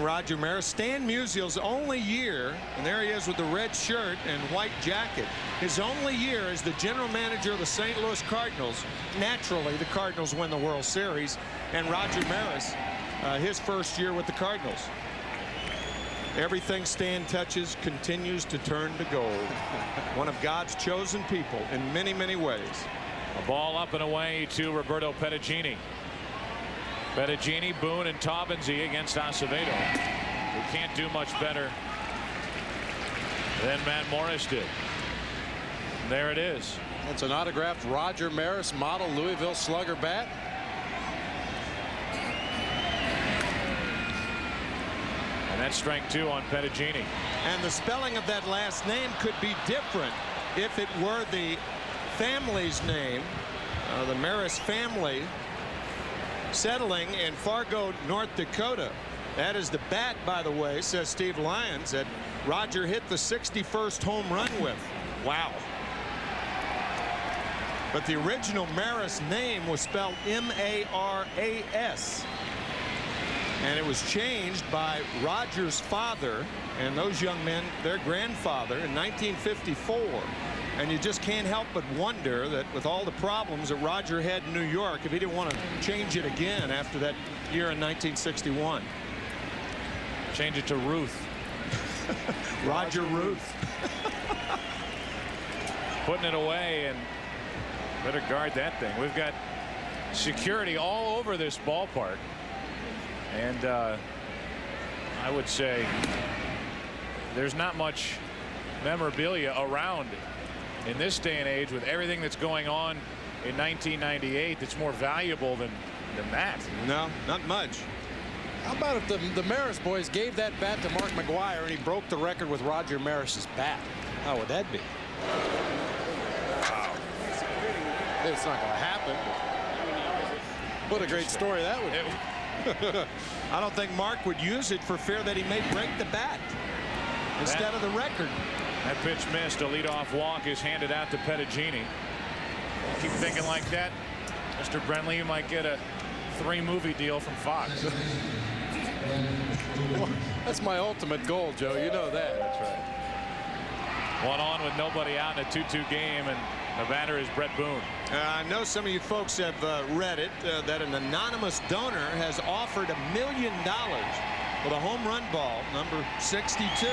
Roger Maris. Stan Musial's only year, and there he is with the red shirt and white jacket. His only year as the general manager of the St. Louis Cardinals. Naturally, the Cardinals win the World Series, and Roger Maris, his first year with the Cardinals. Everything Stan touches continues to turn to gold. One of God's chosen people in many, many ways. A ball up and away to Roberto Pettigini. Pettigini, Boone, and Taubensee against Acevedo, who can't do much better than Matt Morris did. And there it is. It's an autographed Roger Maris model Louisville Slugger bat. And that's strike 2 on Pettigini. And the spelling of that last name could be different if it were the family's name, the Maris family, settling in Fargo, North Dakota. That is the bat, by the way, says Steve Lyons, that Roger hit the 61st home run with. Wow. But the original Maris name was spelled M-A-R-A-S. And it was changed by Roger's father and those young men, their grandfather, in 1954. And you just can't help but wonder that with all the problems that Roger had in New York, if he didn't want to change it again after that year in 1961. Change it to Ruth. Roger Ruth. Putting it away, and better guard that thing. We've got security all over this ballpark. And I would say there's not much memorabilia around in this day and age with everything that's going on in 1998 that's more valuable than that. No, not much. How about if the Maris boys gave that bat to Mark McGwire and he broke the record with Roger Maris's bat? How would that be? Wow. It's not going to happen. What a great story that would be. I don't think Mark would use it for fear that he may break the bat instead of the record. That pitch missed. A leadoff walk is handed out to Pettigini. Keep thinking like that, Mr. Brentley, you might get a 3-movie deal from Fox. That's my ultimate goal, Joe. You know that. That's right. One on with nobody out in a 2-2 game, and The batter is Brett Boone. I know some of you folks have read it that an anonymous donor has offered $1 million for the home run ball, number 62.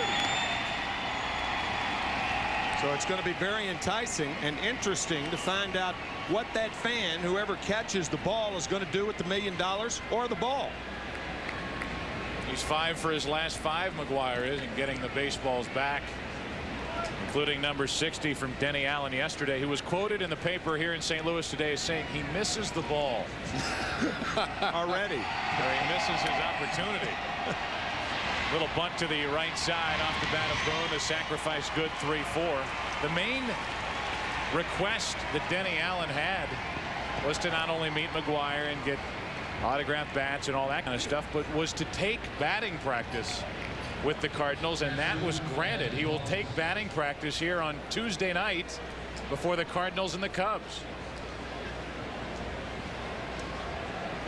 So it's going to be very enticing and interesting to find out what that fan, whoever catches the ball, is going to do with the $1 million or the ball. He's 5 for his last 5, McGuire is, and getting the baseballs back, including number 60 from Denny Allen yesterday, who was quoted in the paper here in St. Louis today as saying he misses the ball. Already. Or he misses his opportunity. Little bunt to the right side off the bat of Boone. The sacrifice good, 3-4. The main request that Denny Allen had was to not only meet McGuire and get autographed bats and all that kind of stuff, but was to take batting practice with the Cardinals, and that was granted. He will take batting practice here on Tuesday night before the Cardinals and the Cubs.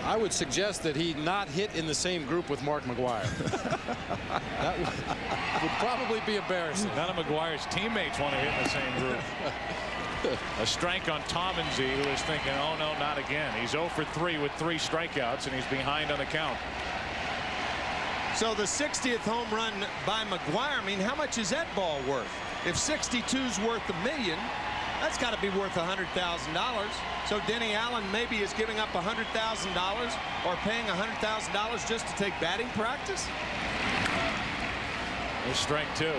I would suggest that he not hit in the same group with Mark McGuire. That would probably be embarrassing. None of McGuire's teammates want to hit in the same group. A strike on Tominzi, who is thinking, oh no, not again. He's 0 for 3 with 3 strikeouts, and he's behind on the count. So the 60th home run by McGuire, I mean, how much is that ball worth? If 62's worth $1 million, that's got to be worth $100,000. So Denny Allen maybe is giving up $100,000 or paying $100,000 just to take batting practice. There's strike 2.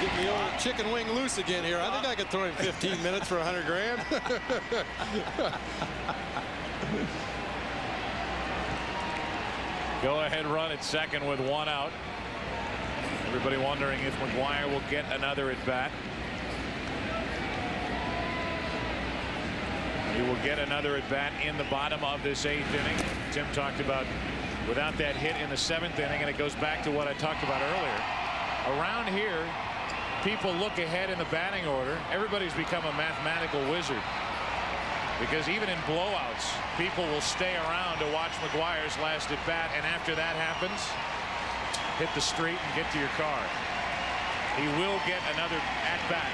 Getting the old chicken wing loose again here. I think I could throw him 15 minutes for $100 grand. Go ahead run at second with 1 out. Everybody wondering if McGuire will get another at bat. He will get another at bat in the bottom of this 8th inning. Tim talked about without that hit in the 7th inning, and it goes back to what I talked about earlier. Around here, people look ahead in the batting order. Everybody's become a mathematical wizard, because even in blowouts, people will stay around to watch McGuire's last at bat, and after that happens, hit the street and get to your car. He will get another at bat,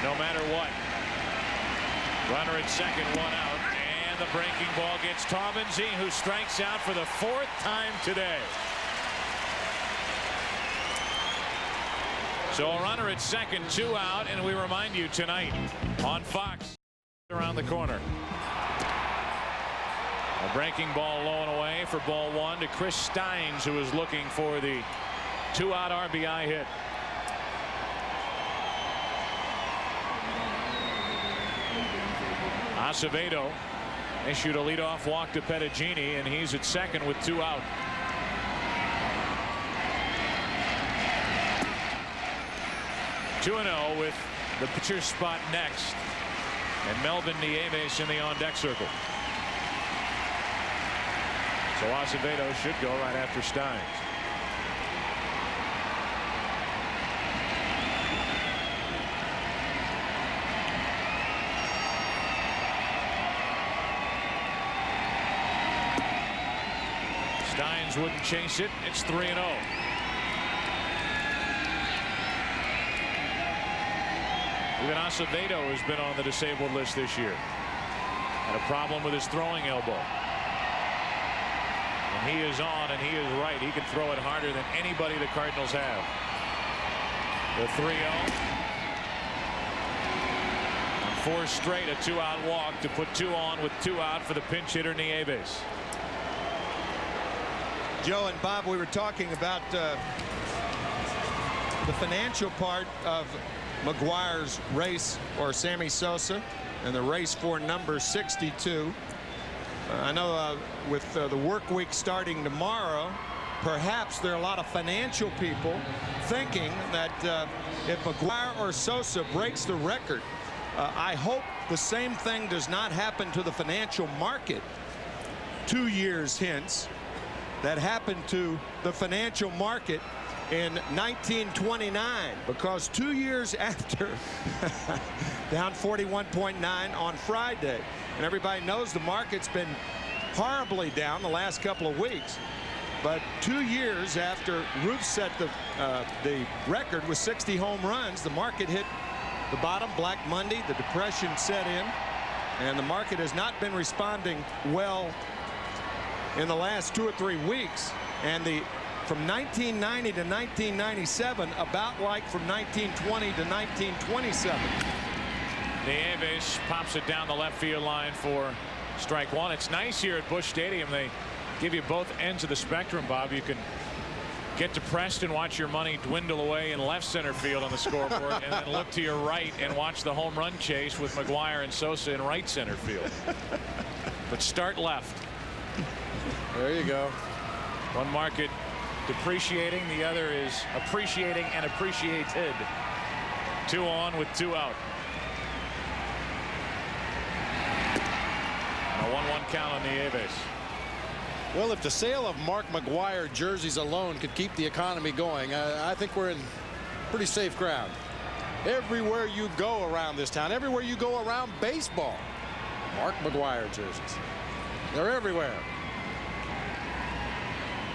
no matter what. Runner at second, 1 out, and the breaking ball gets Tominzi, who strikes out for the 4th time today. So a runner at second, 2 out, and we remind you tonight on Fox, around the corner. A breaking ball low and away for ball 1 to Chris Steins, who is looking for the 2-out RBI hit. Acevedo issued a leadoff walk to Pettigini, and he's at second with 2 out. (2-0) with the pitcher's spot next, and Melvin Nieves in the on-deck circle. So Acevedo should go right after Steins. Steins wouldn't chase it. It's 3-0. Even Acevedo has been on the disabled list this year. Had a problem with his throwing elbow. And he is on, and he is right. He can throw it harder than anybody the Cardinals have. The 3-0. 4 straight, a 2-out walk to put 2 on with 2 out for the pinch hitter Nieves. Joe and Bob, we were talking about the financial part of McGuire's race, or Sammy Sosa, and the race for number 62. I know with the work week starting tomorrow, perhaps there are a lot of financial people thinking that if McGuire or Sosa breaks the record, I hope the same thing does not happen to the financial market 2 years hence that happened to the financial market in 1929, because 2 years after, down 41.9 on Friday, and everybody knows the market's been horribly down the last couple of weeks. But 2 years after Ruth set the record with 60 home runs, the market hit the bottom, Black Monday, the depression set in, and the market has not been responding well in the last 2 or 3 weeks. And from 1990 to 1997, about like from 1920 to 1927. Nieves pops it down the left field line for strike one. It's nice here at Busch Stadium. They give you both ends of the spectrum, Bob. You can get depressed and watch your money dwindle away in left center field on the scoreboard, and then look to your right and watch the home run chase with McGuire and Sosa in right center field. But start left. There you go. One market depreciating, the other is appreciating and appreciated. 2 on with 2 out. A 1-1 count on Nieves. Well, if the sale of Mark McGuire jerseys alone could keep the economy going, I think we're in pretty safe ground. Everywhere you go around this town, everywhere you go around baseball, Mark McGuire jerseys. They're everywhere.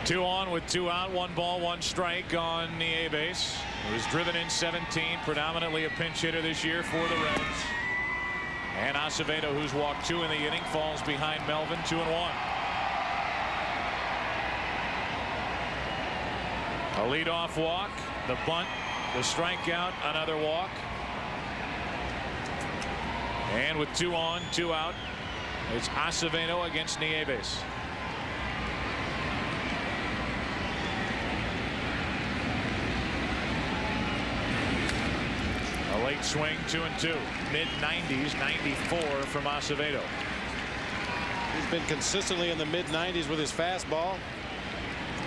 2 on with 2 out, 1 ball, 1 strike on Nieves. He was driven in 17, predominantly a pinch hitter this year for the Reds. And Acevedo, who's walked 2 in the inning, falls behind Melvin, 2-1. A leadoff walk, the bunt, the strikeout, another walk. And with 2 on, 2 out, it's Acevedo against Nieves. A late swing, 2-2. Mid-90s, 94 from Acevedo. He's been consistently in the mid-90s with his fastball.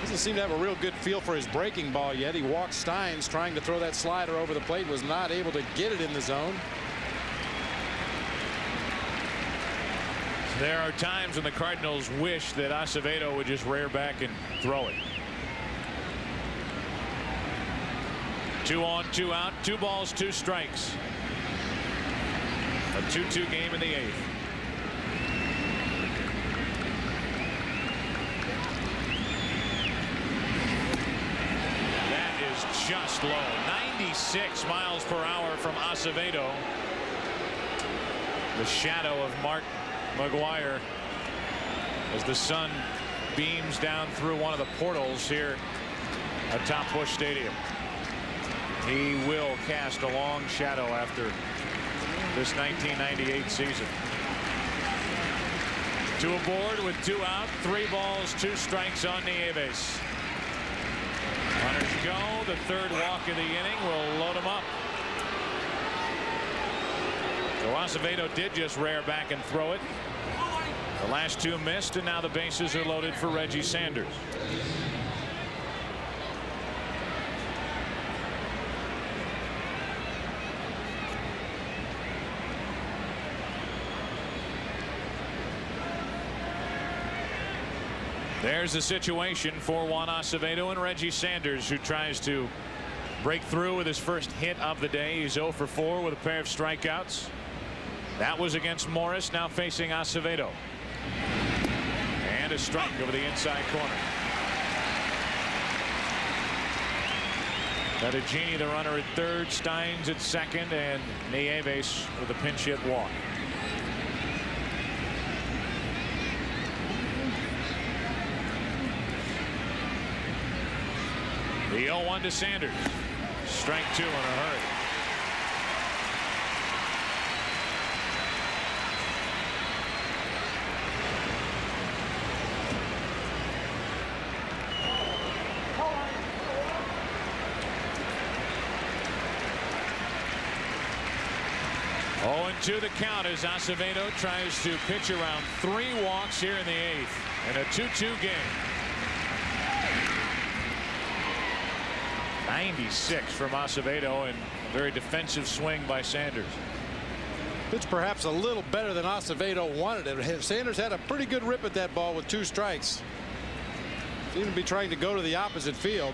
Doesn't seem to have a real good feel for his breaking ball yet. He walked Steins trying to throw that slider over the plate, was not able to get it in the zone. There are times when the Cardinals wish that Acevedo would just rear back and throw it. 2 on, 2 out, 2 balls, 2 strikes. A 2-2 game in the 8th. Just low. 96 miles per hour from Acevedo. The shadow of Mark McGuire as the sun beams down through one of the portals here atop Busch Stadium. He will cast a long shadow after this 1998 season. 2 aboard with 2 out, 3 balls, 2 strikes on Nieves. Runners go. The 3rd walk of the inning will load him up. So Acevedo did just rear back and throw it. The last 2 missed, and now the bases are loaded for Reggie Sanders. There's the situation for Juan Acevedo and Reggie Sanders, who tries to break through with his first hit of the day. He's 0 for 4 with a pair of strikeouts. That was against Morris, now facing Acevedo. And a strike over the inside corner. Medellini, the runner, at 3rd, Steins at 2nd, and Nieves with a pinch hit walk. The 0-1 to Sanders. Strike 2 in a hurry. Oh, and 2 the count as Acevedo tries to pitch around 3 walks here in the 8th in a 2-2 game. 96 from Acevedo, and a very defensive swing by Sanders. It's perhaps a little better than Acevedo wanted it. Sanders had a pretty good rip at that ball with 2 strikes. Seemed to be trying to go to the opposite field.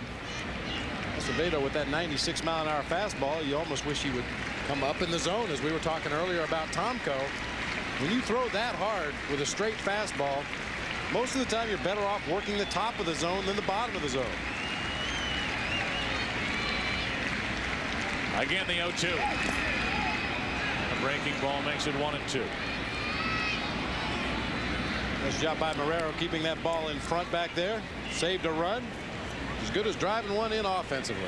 Acevedo with that 96-mile-an-hour fastball, you almost wish he would come up in the zone, as we were talking earlier about Tomko. When you throw that hard with a straight fastball, most of the time you're better off working the top of the zone than the bottom of the zone. Again, the 0-2. breaking ball makes it 1-2. Nice job by Marrero keeping that ball in front back there. Saved a run. As good as driving one in offensively.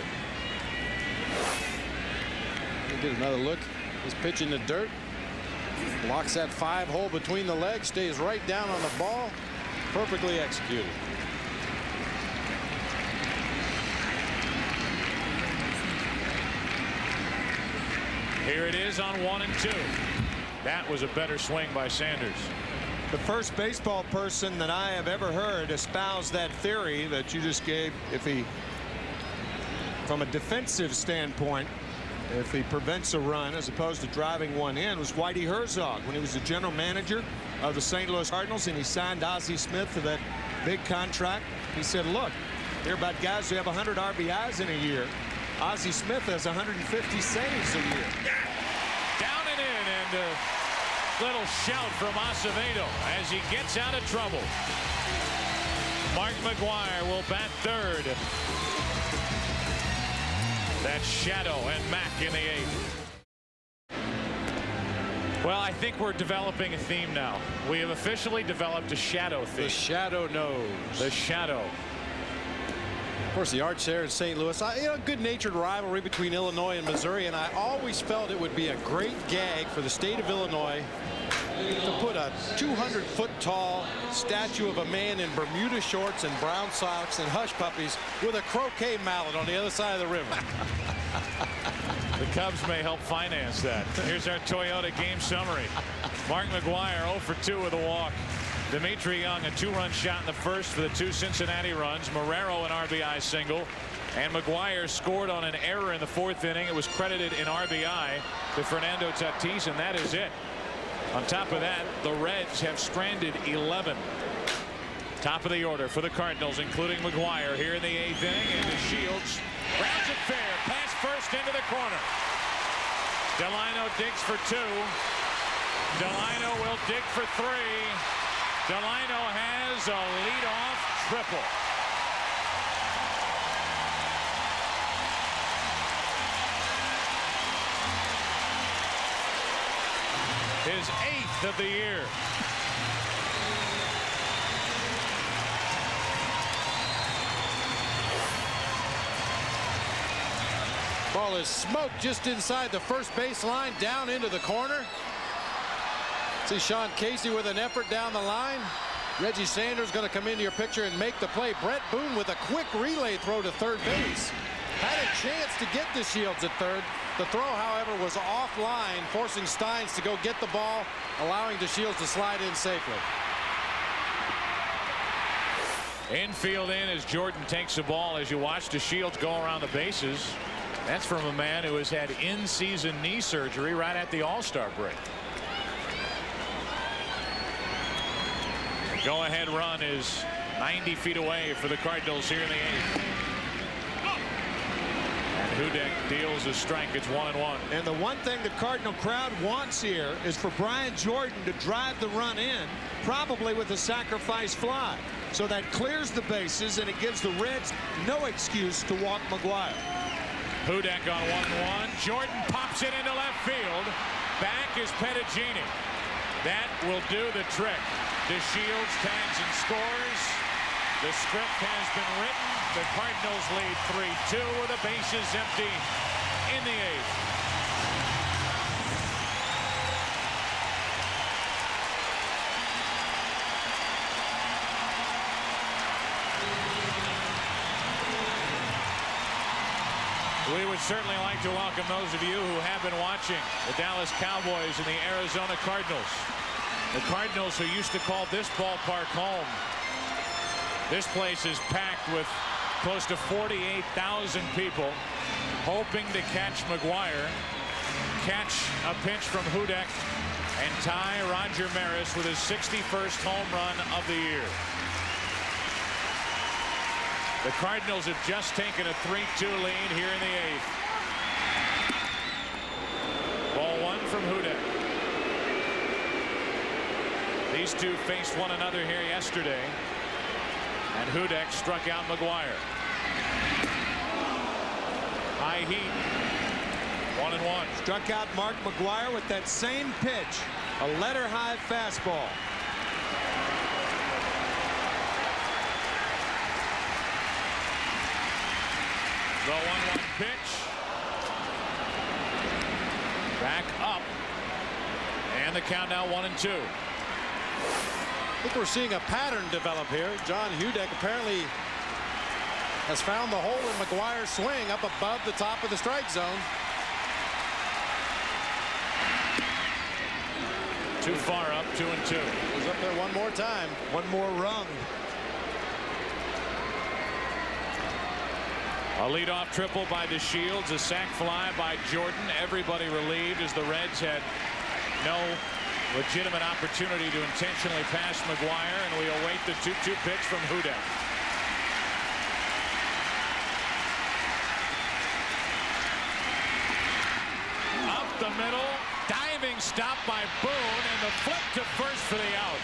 We'll get another look. He's pitching the dirt. Blocks that 5-hole between the legs. Stays right down on the ball. Perfectly executed. Here it is on 1-2. That was a better swing by Sanders. The first baseball person that I have ever heard espouse that theory that you just gave. If he, from a defensive standpoint, if he prevents a run as opposed to driving one in, was Whitey Herzog when he was the general manager of the St. Louis Cardinals and he signed Ozzie Smith to that big contract. He said, look, hear about guys who have 100 RBIs in a year. Ozzie Smith has 150 saves a year. Down and in, and a little shout from Acevedo as he gets out of trouble. Mark McGwire will bat third. That's Shadow and Mack in the 8th. Well, I think we're developing a theme now. We have officially developed a shadow theme. The shadow knows. The shadow. Of course, the arch there in St. Louis. Good-natured rivalry between Illinois and Missouri, and I always felt it would be a great gag for the state of Illinois to put a 200-foot tall statue of a man in Bermuda shorts and brown socks and hush puppies with a croquet mallet on the other side of the river. The Cubs may help finance that. Here's our Toyota game summary. Mark McGwire 0 for 2 with a walk. Dimitri Young a 2-run shot in the first for the 2 Cincinnati runs. Marrero an RBI single. And McGwire scored on an error in the 4th inning. It was credited in RBI to Fernando Tatis, and that is it. On top of that, the Reds have stranded 11. Top of the order for the Cardinals, including McGwire here in the 8th inning. And the Shields grounds it fair. Pass first into the corner. Delino digs for 2. Delino will dig for 3. Delino has a leadoff triple. His 8th of the year. Ball is smoked just inside the first base line, down into the corner. See Sean Casey with an effort down the line. Reggie Sanders going to come into your picture and make the play. Brett Boone with a quick relay throw to third base. Had a chance to get the Shields at third. The throw, however, was offline, forcing Steins to go get the ball, allowing the Shields to slide in safely. Infield in as Jordan takes the ball as you watch the Shields go around the bases. That's from a man who has had in-season knee surgery right at the All-Star break. The go-ahead run is 90 feet away for the Cardinals here in the 8th. Hudek deals a strike. It's 1-1. And the one thing the Cardinal crowd wants here is for Brian Jordan to drive the run in, probably with a sacrifice fly. So that clears the bases and it gives the Reds no excuse to walk McGwire. Hudek on 1-1. Jordan pops it into left field. Back is Pettigini. That will do the trick. DeShields tags and scores. The script has been written. The Cardinals lead 3-2 with the bases empty in the 8th. We would certainly like to welcome those of you who have been watching the Dallas Cowboys and the Arizona Cardinals. The Cardinals, who used to call this ballpark home. This place is packed with close to 48,000 people hoping to catch McGwire, catch a pinch from Hudek, and tie Roger Maris with his 61st home run of the year. The Cardinals have just taken a 3-2 lead here in the 8th. Ball 1 from Hudek. These two faced one another here yesterday. And Hudek struck out McGwire. High heat. 1-1. Struck out Mark McGwire with that same pitch, a letter-high fastball. The 1-1 pitch. Back up. And the count now 1-2. I think we're seeing a pattern develop here. John Hudek apparently has found the hole in McGwire's swing up above the top of the strike zone. Too far up, 2-2. He's up there one more time. One more rung. A leadoff triple by DeShields, a sac fly by Jordan. Everybody relieved as the Reds had no legitimate opportunity to intentionally pass McGwire, and we await the 2-2 pitch from Hudek. Up the middle, diving stop by Boone, and the flip to first for the out.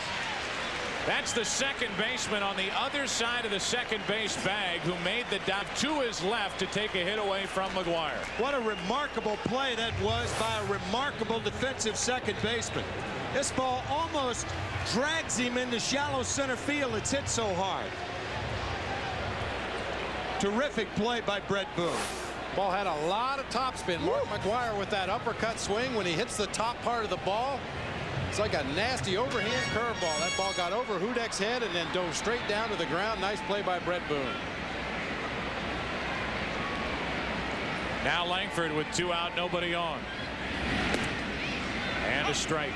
That's the second baseman on the other side of the second base bag who made the dive to his left to take a hit away from McGwire. What a remarkable play that was by a remarkable defensive second baseman. This ball almost drags him into shallow center field. It's hit so hard. Terrific play by Brett Boone. Ball had a lot of topspin. Mark McGwire with that uppercut swing when he hits the top part of the ball. It's like a nasty overhand curveball. That ball got over Hudek's head and then dove straight down to the ground. Nice play by Brett Boone. Now Langford with 2 out, nobody on. And a strike.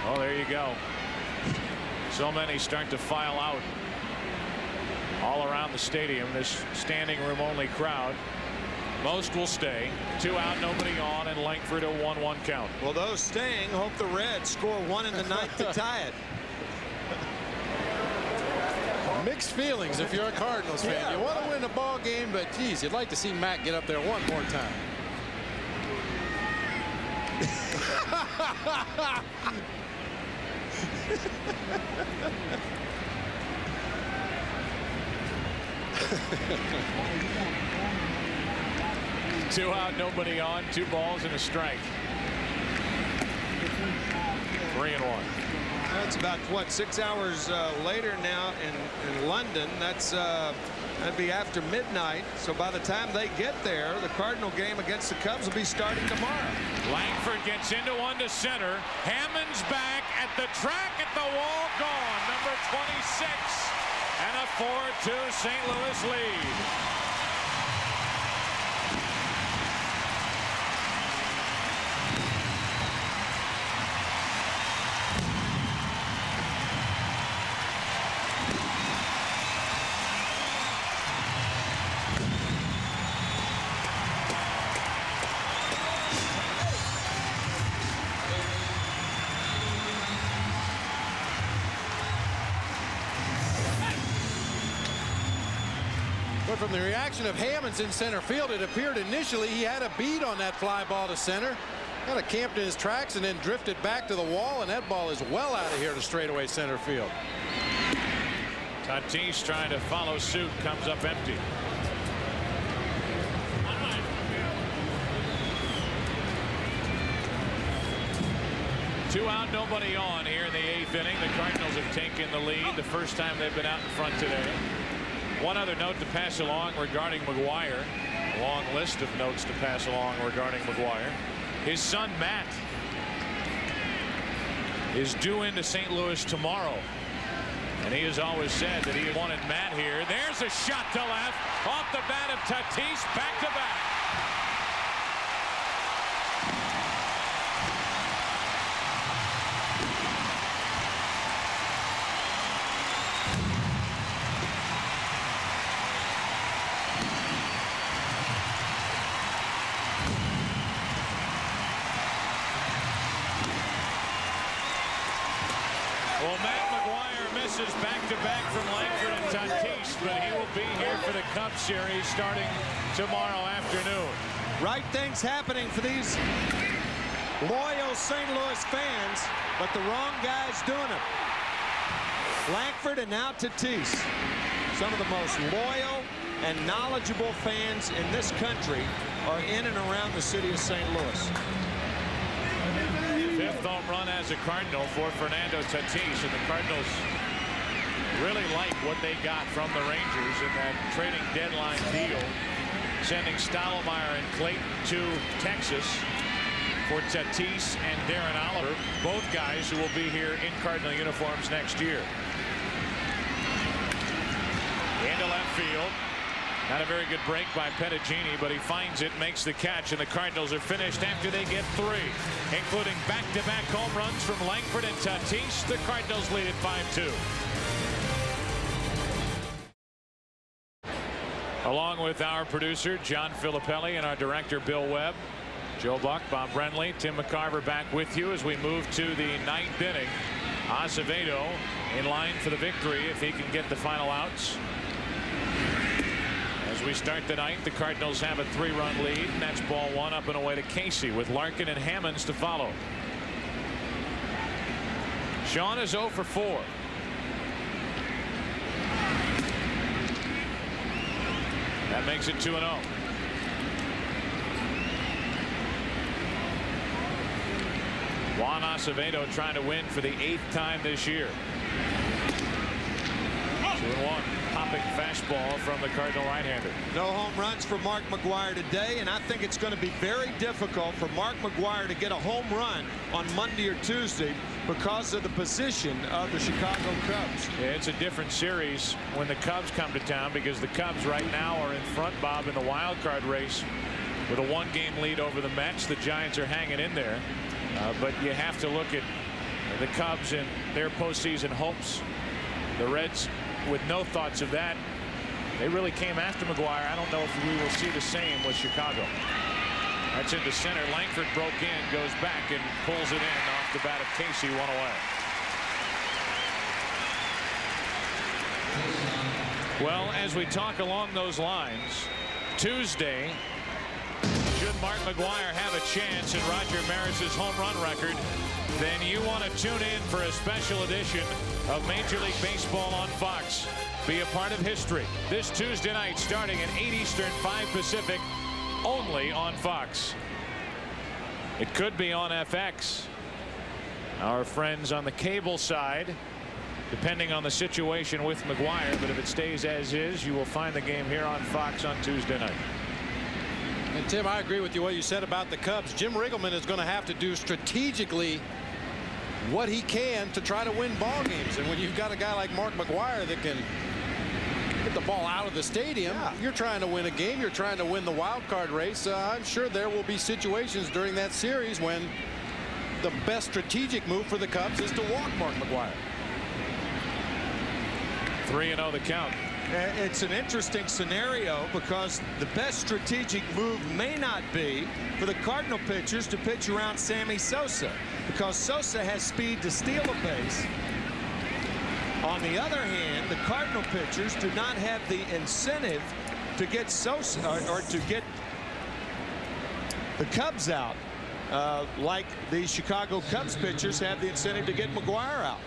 Oh, there you go. So many start to file out all around the stadium. This standing room only crowd. Most will stay. 2 out, nobody on, and Langford a 1-1 count. Well, those staying hope the Reds score 1 in the 9th to tie it. Mixed feelings if you're a Cardinals fan. Yeah, you want to win a ball game, but geez, you'd like to see Matt get up there one more time. Two out, nobody on, 2 balls and a strike. 3-1. That's about what, 6 hours later now in London. That'd be after midnight. So by the time they get there, the Cardinal game against the Cubs will be starting tomorrow. Langford gets into one to center. Hammond's back at the track, at the wall, gone. Number 26, and a 4-2 St. Louis lead. But from the reaction of Hammonds in center field, it appeared initially he had a bead on that fly ball to center. Kind of camped in his tracks and then drifted back to the wall, and that ball is well out of here to straightaway center field. Tatis trying to follow suit, comes up empty. Two out, nobody on here in the 8th inning. The Cardinals have taken the lead the first time they've been out in front today. One other note to pass along regarding McGwire. A long list of notes to pass along regarding McGwire. His son Matt is due into St. Louis tomorrow, and he has always said that he wanted Matt here. There's a shot to left off the bat of Tatis, back to back. Well, Matt McGwire misses back-to-back from Langford and Tatis, but he will be here for the Cup Series starting tomorrow afternoon. Right things happening for these loyal St. Louis fans, but the wrong guys doing it. Langford and now Tatis. Some of the most loyal and knowledgeable fans in this country are in and around the city of St. Louis. 5th home run as a Cardinal for Fernando Tatis, and the Cardinals really like what they got from the Rangers in that trading deadline deal, sending Stottlemyre and Clayton to Texas for Tatis and Darren Oliver, both guys who will be here in Cardinal uniforms next year. Into left field. Not a very good break by Pettigini, but he finds it, makes the catch, and the Cardinals are finished after they get 3, including back-to-back home runs from Langford and Tatis. The Cardinals lead at 5-2. Along with our producer, John Filippelli, and our director, Bill Webb, Joe Buck, Bob Brenly, Tim McCarver back with you as we move to the 9th inning. Acevedo in line for the victory if he can get the final outs. As we start the 9th, the Cardinals have a 3-run lead, and that's ball 1 up and away to Casey with Larkin and Hammonds to follow. Sean is 0 for 4. That makes it 2-0. Juan Acevedo trying to win for the 8th time this year. 2-1. Popping fastball from the Cardinal right-hander. No home runs for Mark McGwire today, and I think it's going to be very difficult for Mark McGwire to get a home run on Monday or Tuesday because of the position of the Chicago Cubs. Yeah, it's a different series when the Cubs come to town because the Cubs right now are in front, Bob, in the wild card race with a 1-game lead over the Mets. The Giants are hanging in there, but you have to look at the Cubs and their postseason hopes. The Reds, with no thoughts of that, they really came after McGwire. I don't know if we will see the same with Chicago. That's into center. Langford broke in, goes back and pulls it in off the bat of Casey, 1 away. Well, as we talk along those lines, Tuesday, should Mark McGwire have a chance in Roger Maris's home run record, then you want to tune in for a special edition of Major League Baseball on Fox. Be a part of history this Tuesday night starting at 8 Eastern, 5 Pacific, only on Fox. It could be on FX. Our friends on the cable side, depending on the situation with McGwire, but if it stays as is, you will find the game here on Fox on Tuesday night. And Tim, I agree with you what you said about the Cubs. Jim Riggleman is going to have to do strategically what he can to try to win ball games. And when you've got a guy like Mark McGwire that can get the ball out of the stadium, you're trying to win a game. You're trying to win the wild card race. I'm sure there will be situations during that series when the best strategic move for the Cubs is to walk Mark McGwire. 3-0 the count. It's an interesting scenario because the best strategic move may not be for the Cardinal pitchers to pitch around Sammy Sosa, because Sosa has speed to steal a base. On the other hand, the Cardinal pitchers do not have the incentive to get Sosa or to get the Cubs out like the Chicago Cubs pitchers have the incentive to get McGwire out.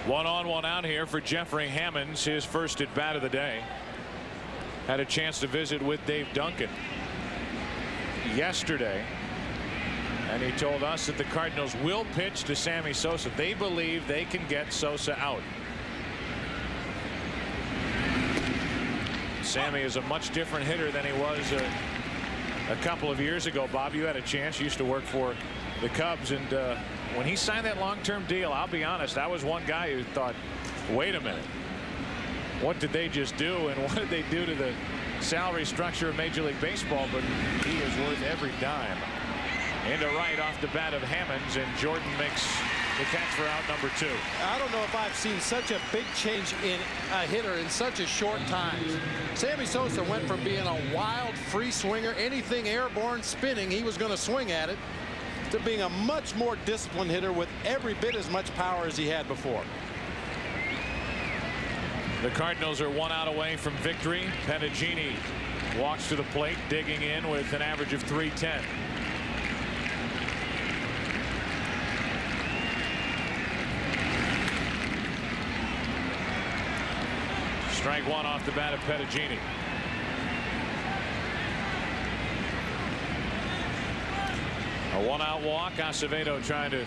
1 on, 1 out here for Jeffrey Hammonds, his first at bat of the day. Had a chance to visit with Dave Duncan yesterday, and he told us that the Cardinals will pitch to Sammy Sosa. They believe they can get Sosa out. Sammy is a much different hitter than he was a couple of years ago. Bob, you had a chance. You used to work for the Cubs, and when he signed that long-term deal, I'll be honest, I was one guy who thought, wait a minute, what did they just do, and what did they do to the salary structure of Major League Baseball? But he is worth every dime. Into right off the bat of Hammonds, and Jordan makes the catch for out number 2. I don't know if I've seen such a big change in a hitter in such a short time. Sammy Sosa went from being a wild free swinger, anything airborne spinning, he was going to swing at it, to being a much more disciplined hitter with every bit as much power as he had before. The Cardinals are 1 out away from victory. Pettigini walks to the plate, digging in with an average of .310. Strike 1 off the bat of Pettigini. A one-out walk. Acevedo trying to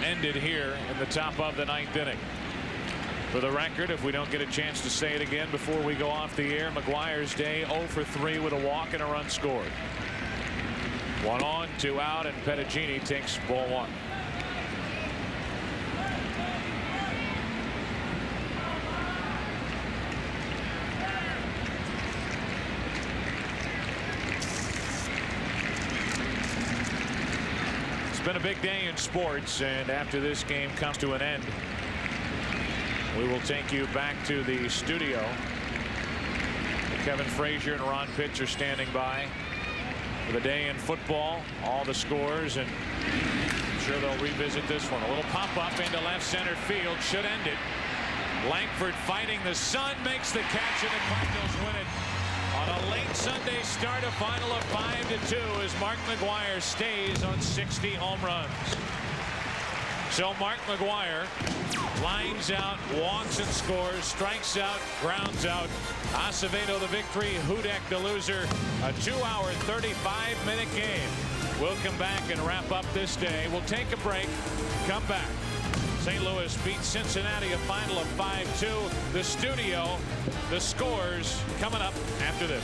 end it here in the top of the 9th inning. For the record, if we don't get a chance to say it again before we go off the air, McGuire's day 0 for 3 with a walk and a run scored. 1 on, 2 out, and Pettigini takes ball 1. It's been a big day in sports, and after this game comes to an end, we will take you back to the studio. Kevin Frazier and Ron Pitts are standing by for the day in football, all the scores, and I'm sure they'll revisit this one. A little pop-up into left center field should end it. Langford fighting the sun, makes the catch, and the Cardinals win it on a late Sunday start, a final of 5-2 as Mark McGwire stays on 60 home runs. So Mark McGwire lines out, walks and scores, strikes out, grounds out. Acevedo the victory, Hudek the loser. A 2-hour, 35-minute game. We'll come back and wrap up this day. We'll take a break, come back. St. Louis beats Cincinnati, a final of 5-2. The studio, the scores coming up after this.